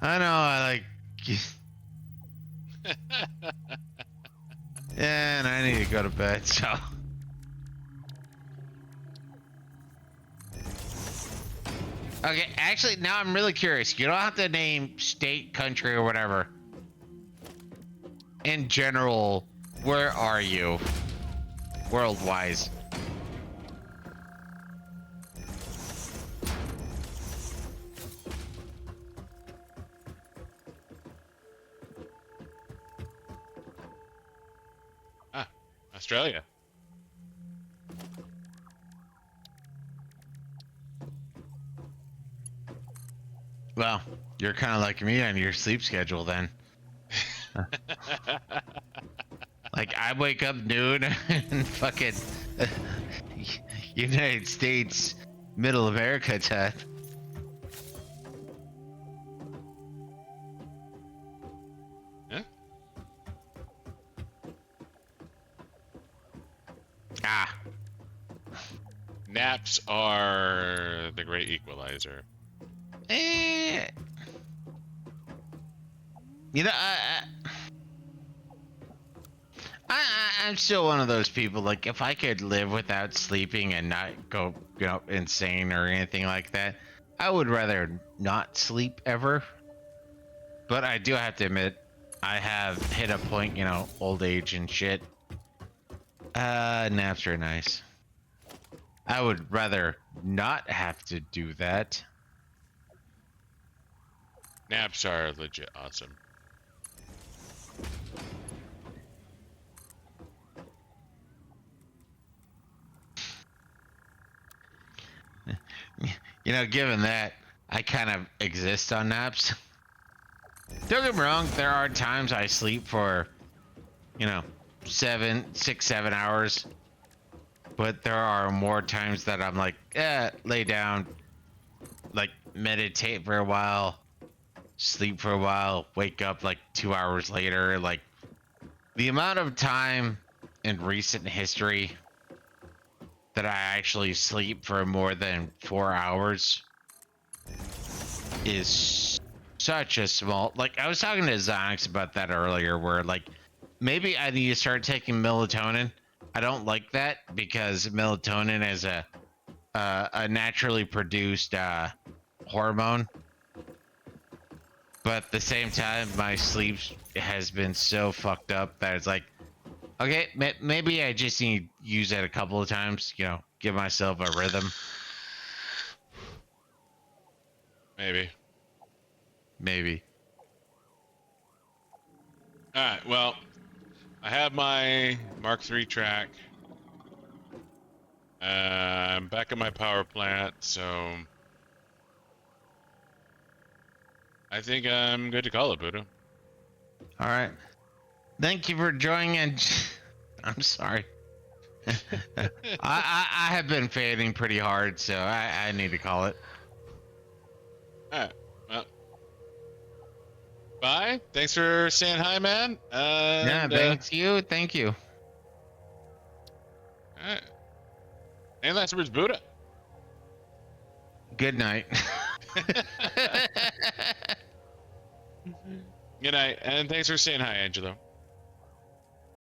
I know, I like... Yeah, and I need to go to bed, so... Okay, actually, now I'm really curious. You don't have to name state, country, or whatever. In general, where are you? World-wise. Australia. Well, you're kind of like me on your sleep schedule then. Like, I wake up noon and fucking United States, Middle America time. Yeah. Ah. Naps are the great equalizer. You know, I'm still one of those people, like, if I could live without sleeping and not go, insane or anything like that, I would rather not sleep ever. But I do have to admit, I have hit a point, old age and shit. Naps are nice. I would rather not have to do that. Naps are legit awesome. Given that I kind of exist on naps. Don't get me wrong, there are times I sleep for, 7 hours. but there are more times that I'm like, lay down, like meditate for a while, sleep for a while, wake up like 2 hours later. Like the amount of time in recent history that I actually sleep for more than 4 hours is such a small. Like I was talking to Zonix about that earlier, where like maybe I need to start taking melatonin. I don't like that because melatonin is a naturally produced hormone, but at the same time, my sleep has been so fucked up that it's like, okay, maybe I just need to use it a couple of times. You know, give myself a rhythm. Maybe. All right. Well, I have my Mark III track. I'm back at my power plant, so I think I'm good to call it, Buddha. All right. Thank you for joining. And I'm sorry. I have been fading pretty hard, so I need to call it. All right. Well, bye. Thanks for saying hi, man. Yeah, And, thanks you. Thank you. all right. And last words, Buddha. Good night. Good night, and thanks for saying hi, Angelo.